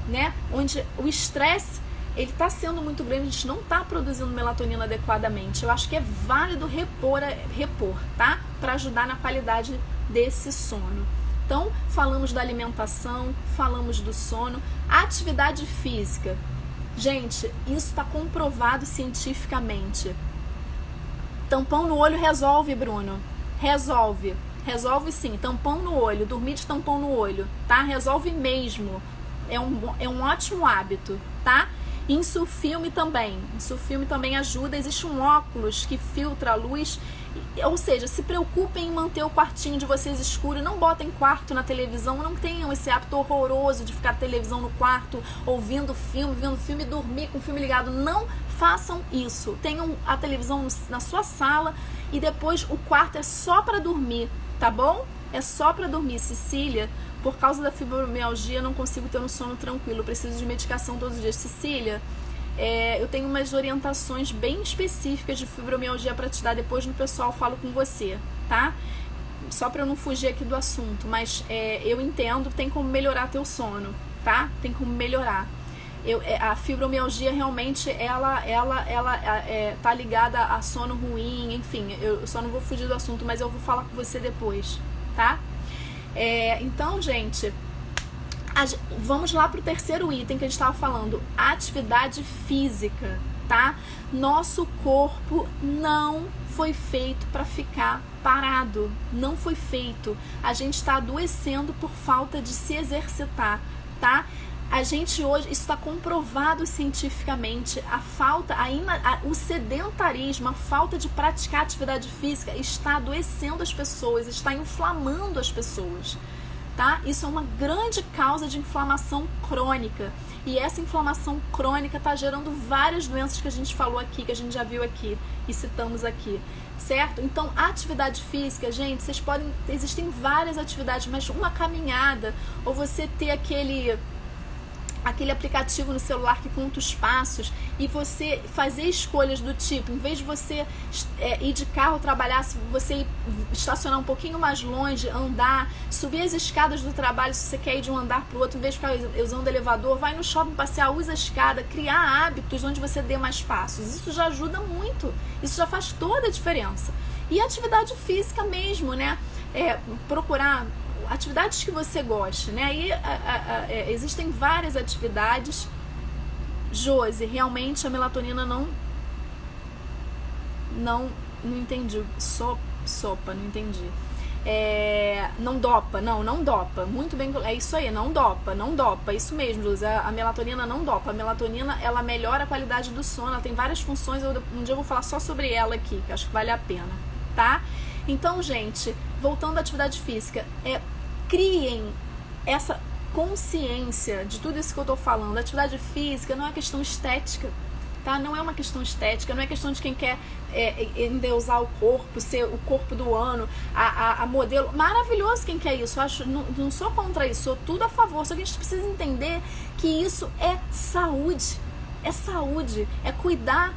né, onde o estresse ele está sendo muito grande, a gente não está produzindo melatonina adequadamente. Eu acho que é válido repor, tá? Para ajudar na qualidade desse sono. Então, falamos da alimentação, falamos do sono, atividade física. Gente, isso está comprovado cientificamente. Tampão no olho resolve, Bruno. Resolve sim. Tampão no olho, dormir de tampão no olho, tá? Resolve mesmo. É um ótimo hábito, tá? Insufilme também ajuda. Existe um óculos que filtra a luz, ou seja, se preocupem em manter o quartinho de vocês escuro. Não botem quarto na televisão, não tenham esse hábito horroroso de ficar televisão no quarto, vendo filme e dormir com o filme ligado. Não façam isso. Tenham a televisão na sua sala e depois o quarto é só para dormir, tá bom? É só para dormir. Cecília, por causa da fibromialgia, não consigo ter um sono tranquilo, preciso de medicação todos os dias. Cecília, eu tenho umas orientações bem específicas de fibromialgia para te dar, depois no pessoal falo com você, tá? Só para eu não fugir aqui do assunto, mas eu entendo, tem como melhorar teu sono, tá? Tem como melhorar. A fibromialgia realmente, ela tá ligada a sono ruim, enfim, eu só não vou fugir do assunto, mas eu vou falar com você depois, tá? Então, gente, vamos lá pro terceiro item que a gente estava falando, atividade física, tá? Nosso corpo não foi feito para ficar parado, não foi feito. A gente está adoecendo por falta de se exercitar, tá? A gente hoje, isso está comprovado cientificamente, o sedentarismo, a falta de praticar atividade física está adoecendo as pessoas, está inflamando as pessoas, tá? Isso é uma grande causa de inflamação crônica, e essa inflamação crônica está gerando várias doenças que a gente falou aqui, que a gente já viu aqui e citamos aqui, certo? Então, a atividade física, gente, existem várias atividades, mas uma caminhada, ou você ter aquele aplicativo no celular que conta os passos e você fazer escolhas do tipo, em vez de você ir de carro trabalhar, se você estacionar um pouquinho mais longe, andar, subir as escadas do trabalho, se você quer ir de um andar para o outro, em vez de ficar usando o elevador, vai no shopping passear, usa a escada, criar hábitos onde você dê mais passos. Isso já ajuda muito, isso já faz toda a diferença. E atividade física mesmo, né? Procurar atividades que você goste, né? Aí existem várias atividades. Josi, realmente a melatonina não entendi. Sopa, não entendi. Não dopa. Muito bem, é isso aí, não dopa. Isso mesmo, Josi, a melatonina não dopa. A melatonina, ela melhora a qualidade do sono, ela tem várias funções, um dia eu vou falar só sobre ela aqui, que acho que vale a pena, tá? Então, gente, voltando à atividade física, criem essa consciência de tudo isso que eu tô falando. A atividade física não é questão estética, tá? Não é uma questão estética, não é questão de quem quer endeusar o corpo, ser o corpo do ano, a modelo. Maravilhoso quem quer isso, eu acho, não sou contra isso, sou tudo a favor, só que a gente precisa entender que isso é saúde. É saúde, é cuidar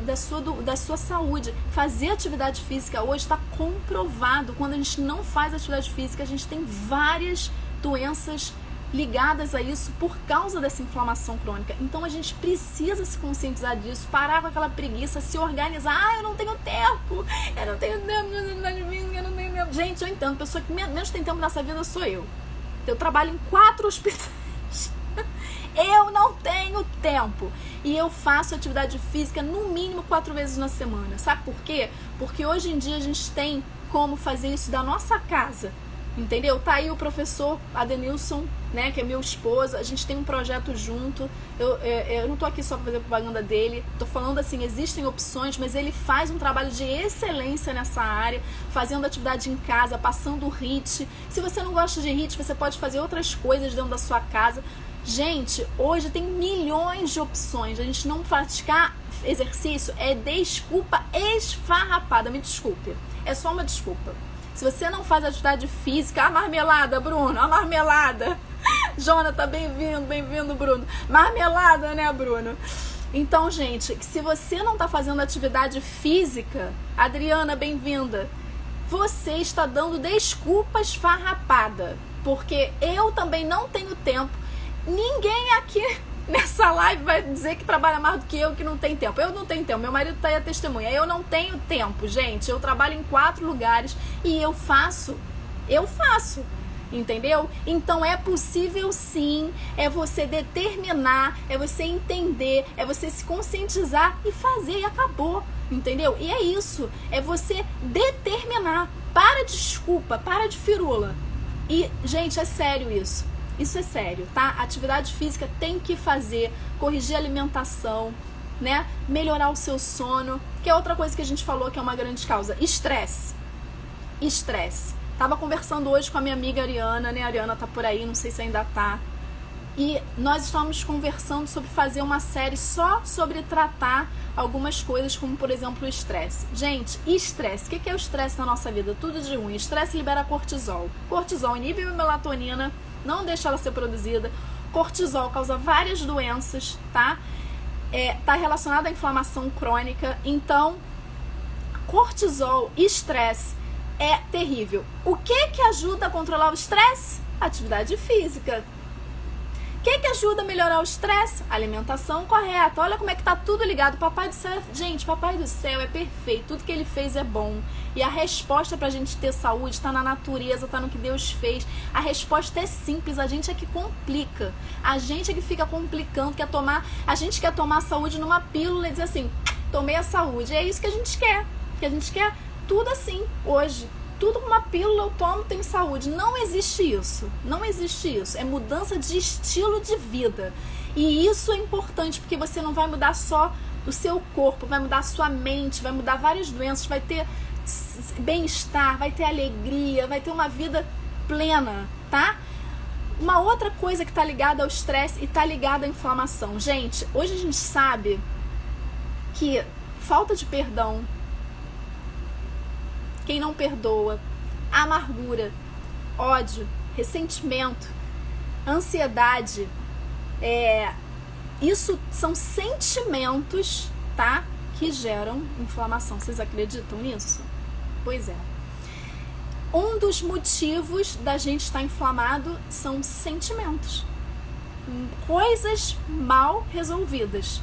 da sua saúde. Fazer atividade física hoje está comprovado. Quando a gente não faz atividade física, a gente tem várias doenças ligadas a isso por causa dessa inflamação crônica. Então a gente precisa se conscientizar disso, parar com aquela preguiça, se organizar. Eu não tenho tempo, eu não tenho tempo. Gente, eu entendo, a pessoa que menos tem tempo nessa vida sou eu. Eu trabalho em 4 hospitais. Eu não tenho tempo. E eu faço atividade física no mínimo 4 vezes na semana. Sabe por quê? Porque hoje em dia a gente tem como fazer isso da nossa casa. Entendeu? Tá aí o professor Adenilson, né, que é meu esposo. A gente tem um projeto junto. Eu não tô aqui só pra fazer propaganda dele. Tô falando assim, existem opções, mas ele faz um trabalho de excelência nessa área, fazendo atividade em casa, passando o HIIT. Se você não gosta de HIIT, você pode fazer outras coisas dentro da sua casa. Gente, hoje tem milhões de opções. A gente não praticar exercício é desculpa esfarrapada. Me desculpe, é só uma desculpa. Se você não faz atividade física, a marmelada, Bruno, a marmelada. Jonathan, bem-vindo, Bruno. Marmelada, né, Bruno? Então, gente, se você não tá fazendo atividade física, Adriana, bem-vinda. Você está dando desculpa esfarrapada, porque eu também não tenho tempo. Ninguém aqui nessa live vai dizer que trabalha mais do que eu, que não tem tempo. Eu não tenho tempo, meu marido tá aí a testemunha. Eu não tenho tempo, gente. Eu trabalho em 4 lugares e eu faço, entendeu? Então é possível sim, é você determinar, é você entender, é você se conscientizar e fazer e acabou, entendeu? E é isso, é você determinar. Para de desculpa, para de firula. E, gente, é sério isso. Isso é sério, tá? Atividade física tem que fazer, corrigir a alimentação, né? Melhorar o seu sono, que é outra coisa que a gente falou que é uma grande causa. Estresse. Tava conversando hoje com a minha amiga Ariana, né? A Ariana tá por aí, não sei se ainda tá. E nós estávamos conversando sobre fazer uma série só sobre tratar algumas coisas, como por exemplo o estresse. Gente, estresse. O que é o estresse na nossa vida? Tudo de ruim. Estresse libera cortisol. Cortisol inibe a melatonina, não deixa ela ser produzida. Cortisol causa várias doenças, tá? Tá relacionado à inflamação crônica. Então, cortisol, estresse é terrível. O que ajuda a controlar o estresse? Atividade física. O que ajuda a melhorar o estresse? Alimentação correta. Olha como é que tá tudo ligado. Papai do céu, gente, Papai do céu é perfeito. Tudo que ele fez é bom. E a resposta pra gente ter saúde está na natureza, tá no que Deus fez. A resposta é simples, a gente é que complica. A gente é que fica complicando, a gente quer tomar a saúde numa pílula e dizer assim, tomei a saúde. E é isso que a gente quer. Que a gente quer tudo assim, hoje. tudo uma pílula eu tomo, tenho saúde. Não existe isso. Não existe isso. É mudança de estilo de vida. E isso é importante, porque você não vai mudar só o seu corpo, vai mudar a sua mente, vai mudar várias doenças, vai ter bem-estar, vai ter alegria, vai ter uma vida plena, tá? Uma outra coisa que está ligada ao estresse e está ligada à inflamação. Gente, hoje a gente sabe que falta de perdão, quem não perdoa, amargura, ódio, ressentimento, ansiedade, isso são sentimentos, tá? Que geram inflamação. Vocês acreditam nisso? Pois é. Um dos motivos da gente estar inflamado são sentimentos. Coisas mal resolvidas.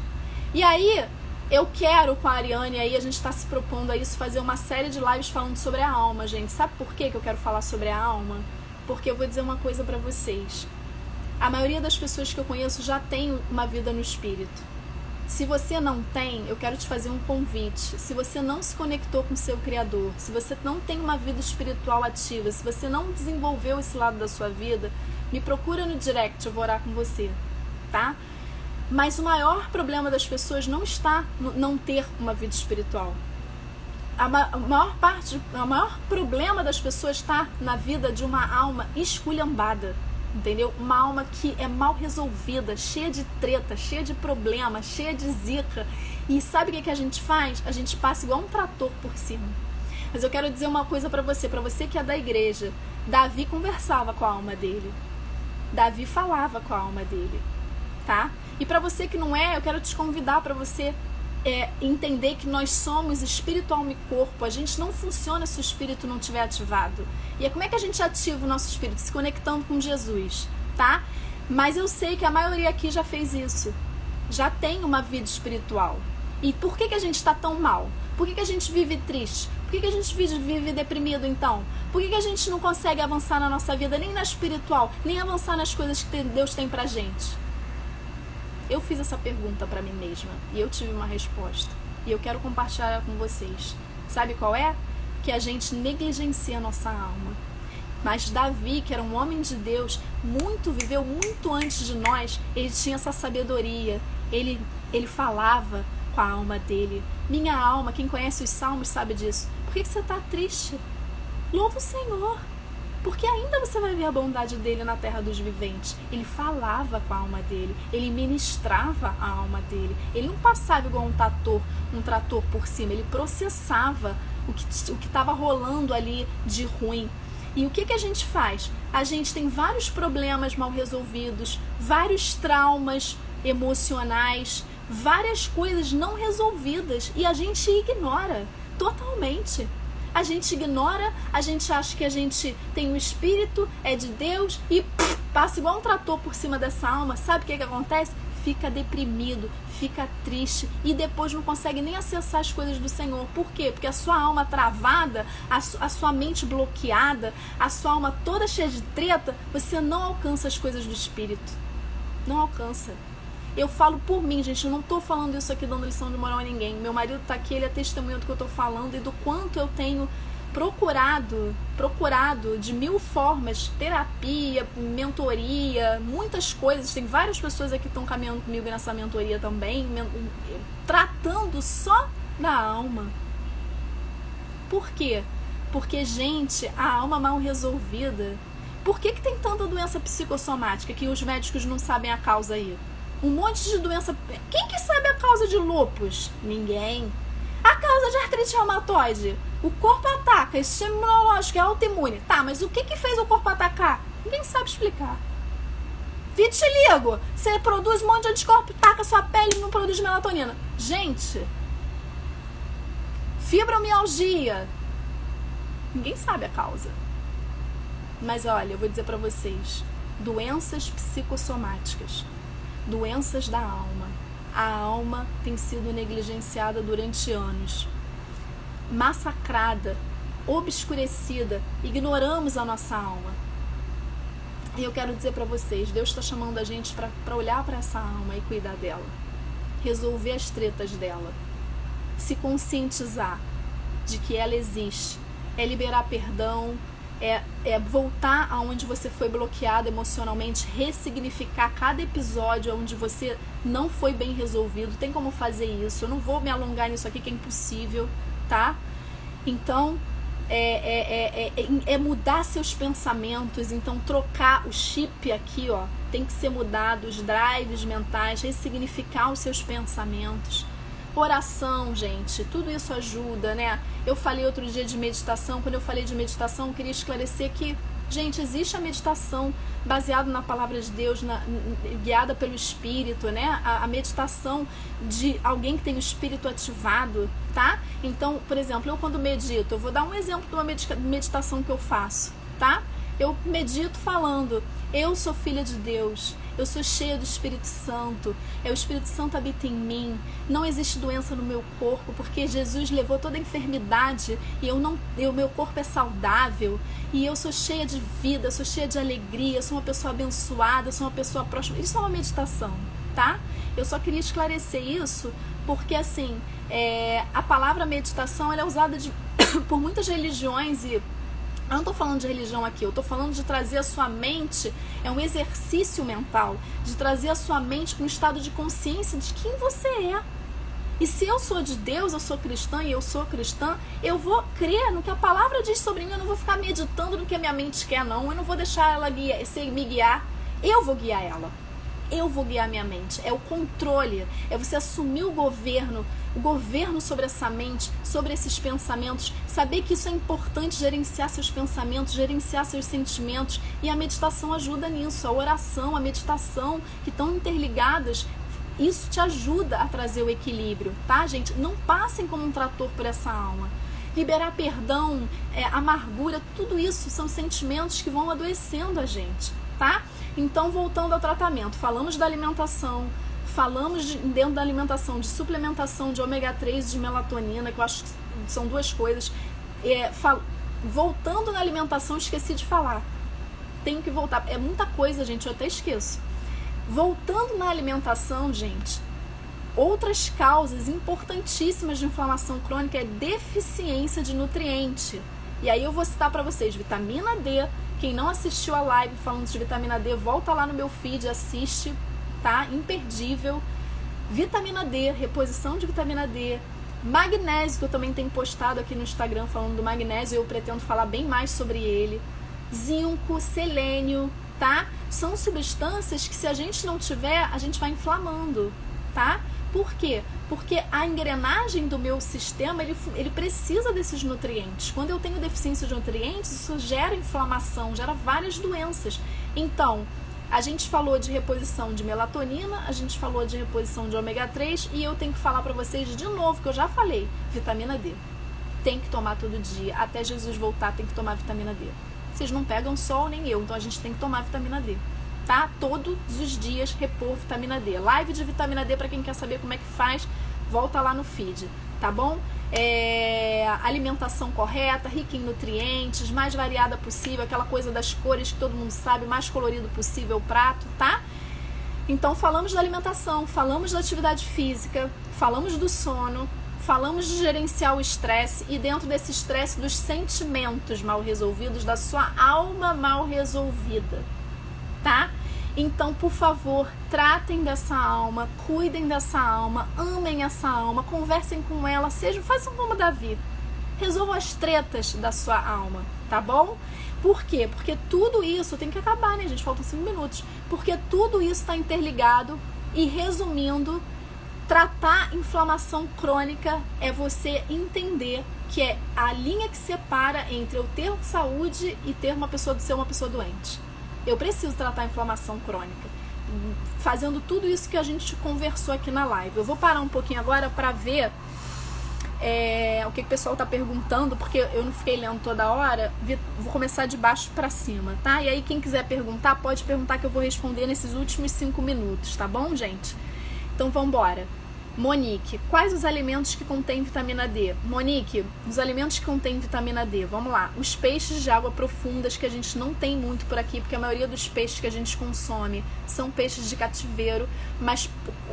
E aí, eu quero com a Ariane, aí a gente está se propondo a isso, fazer uma série de lives falando sobre a alma, gente. Sabe por que eu quero falar sobre a alma? Porque eu vou dizer uma coisa pra vocês. A maioria das pessoas que eu conheço já tem uma vida no espírito. Se você não tem, eu quero te fazer um convite. Se você não se conectou com o seu Criador, se você não tem uma vida espiritual ativa, se você não desenvolveu esse lado da sua vida, me procura no direct, eu vou orar com você, tá? Mas o maior problema das pessoas não está no não ter uma vida espiritual. O maior problema das pessoas está na vida de uma alma esculhambada. Entendeu? Uma alma que é mal resolvida, cheia de treta, cheia de problema, cheia de zica. E sabe o que a gente faz? A gente passa igual um trator por cima. Mas eu quero dizer uma coisa pra você que é da igreja. Davi conversava com a alma dele. Davi falava com a alma dele, tá? E pra você que não é, eu quero te convidar pra você entender que nós somos espírito, alma e corpo. A gente não funciona se o espírito não estiver ativado. E como é que a gente ativa o nosso espírito? Se conectando com Jesus, tá? Mas eu sei que a maioria aqui já fez isso. Já tem uma vida espiritual. E por que a gente está tão mal? Por que a gente vive triste? Por que a gente vive deprimido, então? Por que a gente não consegue avançar na nossa vida, nem na espiritual, nem avançar nas coisas que Deus tem pra gente? Eu fiz essa pergunta pra mim mesma e eu tive uma resposta. E eu quero compartilhar com vocês. Sabe qual é? Que a gente negligencia a nossa alma. Mas Davi, que era um homem de Deus, viveu muito antes de nós, ele tinha essa sabedoria. Ele falava com a alma dele. Minha alma, quem conhece os salmos sabe disso. Por que você está triste? Louva o Senhor. Porque ainda você vai ver a bondade dele na terra dos viventes. Ele falava com a alma dele, ele ministrava a alma dele. Ele não passava igual um trator por cima, ele processava o que estava rolando ali de ruim. E o que a gente faz? A gente tem vários problemas mal resolvidos, vários traumas emocionais, várias coisas não resolvidas e a gente ignora totalmente. A gente ignora, a gente acha que a gente tem um espírito, é de Deus e passa igual um trator por cima dessa alma. Sabe o que acontece? Fica deprimido, fica triste e depois não consegue nem acessar as coisas do Senhor. Por quê? Porque a sua alma travada, a sua mente bloqueada, a sua alma toda cheia de treta, você não alcança as coisas do Espírito. Não alcança. Eu falo por mim, gente, eu não tô falando isso aqui dando lição de moral a ninguém. Meu marido tá aqui, ele é testemunha do que eu tô falando e do quanto eu tenho procurado de 1000 formas, terapia, mentoria, muitas coisas. Tem várias pessoas aqui que estão caminhando comigo nessa mentoria também, tratando só da alma. Por quê? Porque, gente, a alma mal resolvida. Por que tem tanta doença psicossomática que os médicos não sabem a causa aí? Um monte de doença. Quem que sabe a causa de lúpus? Ninguém. A causa de artrite reumatoide. O corpo ataca, esse sistema imunológico é autoimune. Tá, mas o que fez o corpo atacar? Ninguém sabe explicar. Vitiligo. Você produz um monte de anticorpo, taca sua pele e não produz melatonina. Gente. Fibromialgia. Ninguém sabe a causa. Mas olha, eu vou dizer pra vocês. Doenças psicossomáticas. Doenças da alma. A alma tem sido negligenciada durante anos. Massacrada, obscurecida, ignoramos a nossa alma. E eu quero dizer para vocês, Deus está chamando a gente para olhar para essa alma e cuidar dela. Resolver as tretas dela. Se conscientizar de que ela existe. é liberar perdão, é voltar aonde você foi bloqueado emocionalmente, ressignificar cada episódio onde você não foi bem resolvido. Tem como fazer isso? Eu não vou me alongar nisso aqui, que é impossível, tá? Então, mudar seus pensamentos. Então, trocar o chip aqui, ó, tem que ser mudado, os drives mentais, ressignificar os seus pensamentos. Oração, gente, tudo isso ajuda, né? Eu falei outro dia de meditação. Quando eu falei de meditação, eu queria esclarecer que, gente, existe a meditação baseada na palavra de Deus, guiada pelo Espírito, né? A meditação de alguém que tem o Espírito ativado, tá? Então, por exemplo, eu quando medito, eu vou dar um exemplo de uma meditação que eu faço, tá? Eu medito falando, eu sou filha de Deus, eu sou cheia do Espírito Santo, o Espírito Santo habita em mim, não existe doença no meu corpo, porque Jesus levou toda a enfermidade e o meu corpo é saudável, e eu sou cheia de vida, eu sou cheia de alegria, eu sou uma pessoa abençoada, eu sou uma pessoa próxima. Isso é uma meditação, tá? Eu só queria esclarecer isso, porque assim, a palavra meditação ela é usada por muitas religiões e eu não estou falando de religião aqui, eu estou falando de trazer a sua mente, é um exercício mental, de trazer a sua mente para um estado de consciência de quem você é. E se eu sou de Deus, eu sou cristã e eu sou cristã, eu vou crer no que a palavra diz sobre mim, eu não vou ficar meditando no que a minha mente quer, não, eu não vou deixar ela me guiar, eu vou guiar ela. Eu vou guiar minha mente, é o controle, é você assumir o governo sobre essa mente, sobre esses pensamentos, saber que isso é importante, gerenciar seus pensamentos, gerenciar seus sentimentos, e a meditação ajuda nisso, a oração, a meditação, que estão interligadas, isso te ajuda a trazer o equilíbrio, tá, gente? Não passem como um trator por essa alma. Liberar perdão, amargura, tudo isso são sentimentos que vão adoecendo a gente, tá? Então, voltando ao tratamento, falamos da alimentação, falamos dentro da alimentação de suplementação de ômega 3 e de melatonina, que eu acho que são duas coisas. Voltando na alimentação, esqueci de falar. Tenho que voltar. É muita coisa, gente, eu até esqueço. Voltando na alimentação, gente, outras causas importantíssimas de inflamação crônica é deficiência de nutriente. E aí eu vou citar para vocês vitamina D. Quem não assistiu a live falando de vitamina D, volta lá no meu feed, assiste, tá? Imperdível. Vitamina D, reposição de vitamina D. Magnésio, que eu também tenho postado aqui no Instagram falando do magnésio, eu pretendo falar bem mais sobre ele. Zinco, selênio, tá? São substâncias que se a gente não tiver, a gente vai inflamando, tá? Por quê? Porque a engrenagem do meu sistema, ele precisa desses nutrientes. Quando eu tenho deficiência de nutrientes, isso gera inflamação, gera várias doenças. Então, a gente falou de reposição de melatonina, a gente falou de reposição de ômega 3 e eu tenho que falar para vocês de novo, que eu já falei, vitamina D. Tem que tomar todo dia, até Jesus voltar tem que tomar vitamina D. Vocês não pegam sol nem eu, então a gente tem que tomar vitamina D. Tá? Todos os dias repor vitamina D. Live de vitamina D para quem quer saber como é que faz, volta lá no feed, tá bom? Alimentação correta, rica em nutrientes, mais variada possível, aquela coisa das cores que todo mundo sabe, mais colorido possível o prato, tá? Então falamos da alimentação, falamos da atividade física, falamos do sono, falamos de gerenciar o estresse e dentro desse estresse dos sentimentos mal resolvidos, da sua alma mal resolvida, tá? Então, por favor, tratem dessa alma, cuidem dessa alma, amem essa alma, conversem com ela, façam como Davi, resolvam as tretas da sua alma, tá bom? Por quê? Porque tudo isso tem que acabar, né, gente? Faltam 5 minutos. Porque tudo isso está interligado e, resumindo, tratar inflamação crônica é você entender que é a linha que separa entre eu ter saúde e ter ser uma pessoa doente. Eu preciso tratar a inflamação crônica, fazendo tudo isso que a gente conversou aqui na live. Eu vou parar um pouquinho agora para ver o que o pessoal está perguntando, porque eu não fiquei lendo toda hora. Vou começar de baixo para cima, tá? E aí quem quiser perguntar, pode perguntar que eu vou responder nesses últimos 5 minutos, tá bom, gente? Então vamos embora. Monique, quais os alimentos que contêm vitamina D? Monique, os alimentos que contêm vitamina D, vamos lá. Os peixes de água profundas, que a gente não tem muito por aqui, porque a maioria dos peixes que a gente consome são peixes de cativeiro, mas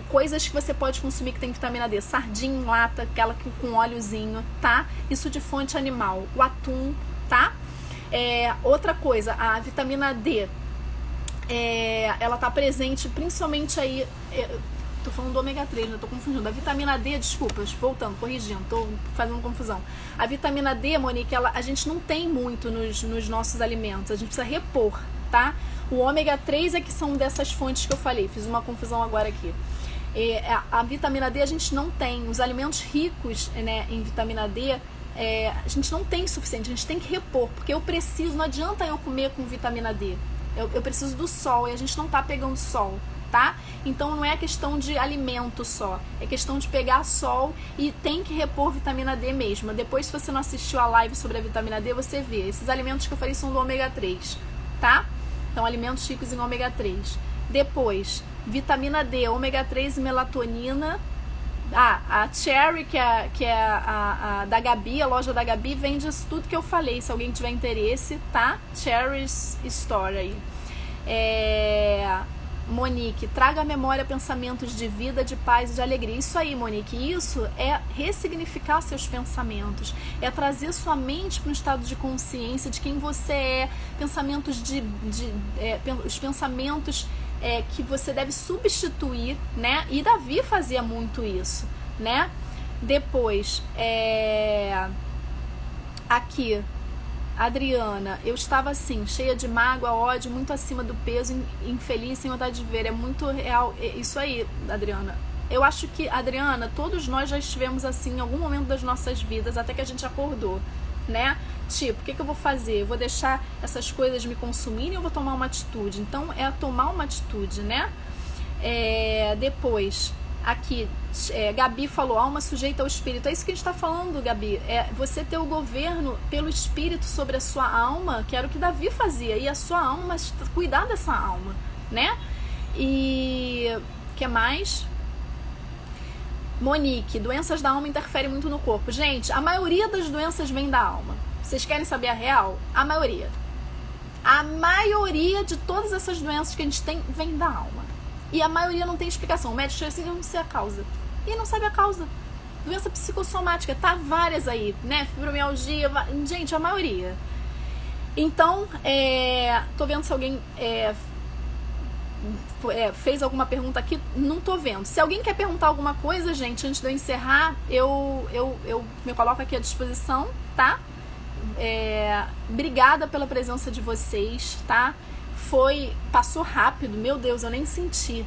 coisas que você pode consumir que tem vitamina D. Sardinha em lata, aquela com óleozinho, tá? Isso de fonte animal. O atum, tá? Outra coisa, a vitamina D, ela tá presente principalmente aí... Tô falando do ômega 3, né? Tô confundindo. A vitamina D, desculpa, voltando, corrigindo, tô fazendo confusão. A vitamina D, Monique, a gente não tem muito nos nossos alimentos, a gente precisa repor, tá? O ômega 3 é que são dessas fontes que eu falei, fiz uma confusão agora aqui. A vitamina D a gente não tem, os alimentos ricos, né, em vitamina D, a gente não tem suficiente, a gente tem que repor, porque eu preciso, não adianta eu comer com vitamina D, eu preciso do sol e a gente não tá pegando sol. Tá? Então não é questão de alimento só, é questão de pegar sol e tem que repor vitamina D mesmo. Depois, se você não assistiu a live sobre a vitamina D, você vê. Esses alimentos que eu falei são do ômega 3, tá? Então, alimentos ricos em ômega 3. Depois, vitamina D, ômega 3 e melatonina. A Cherry, que é a da Gabi, a loja da Gabi, vende isso tudo que eu falei, se alguém tiver interesse, tá? Cherry's Store aí. Monique, traga à memória pensamentos de vida, de paz e de alegria. Isso aí, Monique, isso é ressignificar seus pensamentos, é trazer sua mente para um estado de consciência de quem você é, pensamentos os pensamentos que você deve substituir, né? E Davi fazia muito isso, né? Depois, aqui, Adriana, eu estava assim, cheia de mágoa, ódio, muito acima do peso, infeliz, sem vontade de ver. É muito real. Isso aí, Adriana. Eu acho que, Adriana, todos nós já estivemos assim em algum momento das nossas vidas, até que a gente acordou, né? Tipo, o que eu vou fazer? Eu vou deixar essas coisas me consumirem ou eu vou tomar uma atitude? Então, é tomar uma atitude, né? Depois, aqui, Gabi falou, alma sujeita ao espírito. É isso que a gente está falando, Gabi. É você ter o governo pelo espírito sobre a sua alma, que era o que Davi fazia. E a sua alma, cuidar dessa alma, né? E o que mais? Monique, doenças da alma interferem muito no corpo. Gente, a maioria das doenças vem da alma. Vocês querem saber a real? A maioria. A maioria de todas essas doenças que a gente tem vem da alma. E a maioria não tem explicação. O médico chega assim, eu não sei a causa. E não sabe a causa. Doença psicossomática, tá várias aí, né? Fibromialgia, gente, a maioria. Então, tô vendo se alguém fez alguma pergunta aqui, não tô vendo. Se alguém quer perguntar alguma coisa, gente, antes de eu encerrar, eu me coloco aqui à disposição, tá? Obrigada pela presença de vocês, tá? Passou rápido, meu Deus, eu nem senti.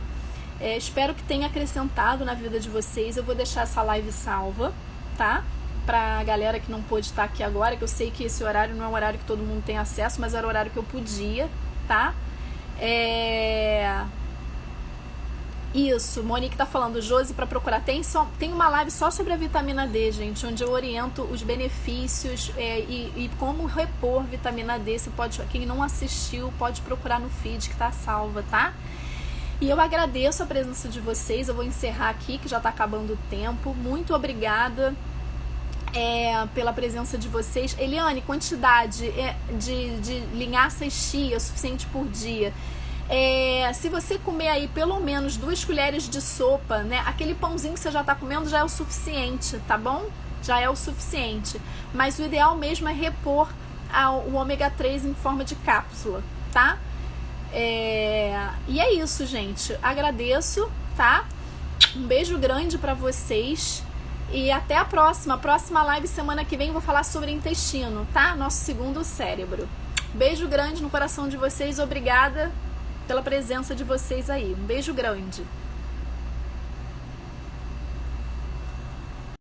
Espero que tenha acrescentado na vida de vocês. Eu vou deixar essa live salva, tá? Pra galera que não pôde estar aqui agora, que eu sei que esse horário não é um horário que todo mundo tem acesso, mas era o horário que eu podia, tá? Isso, Monique tá falando, Josi, para procurar. Tem uma live só sobre a vitamina D, gente, onde eu oriento os benefícios e como repor vitamina D. Quem não assistiu, pode procurar no feed que tá salva, tá? E eu agradeço a presença de vocês. Eu vou encerrar aqui, que já tá acabando o tempo. Muito obrigada pela presença de vocês. Eliane, quantidade de linhaças chia suficiente por dia. Se você comer aí pelo menos 2 colheres de sopa, né? Aquele pãozinho que você já tá comendo já é o suficiente, tá bom? Já é o suficiente. Mas o ideal mesmo é repor o ômega 3 em forma de cápsula, tá? E é isso, gente. Agradeço, tá? Um beijo grande pra vocês. E até a próxima. A próxima live semana que vem eu vou falar sobre intestino, tá? Nosso segundo cérebro. Beijo grande no coração de vocês. Obrigada pela presença de vocês aí. Um beijo grande.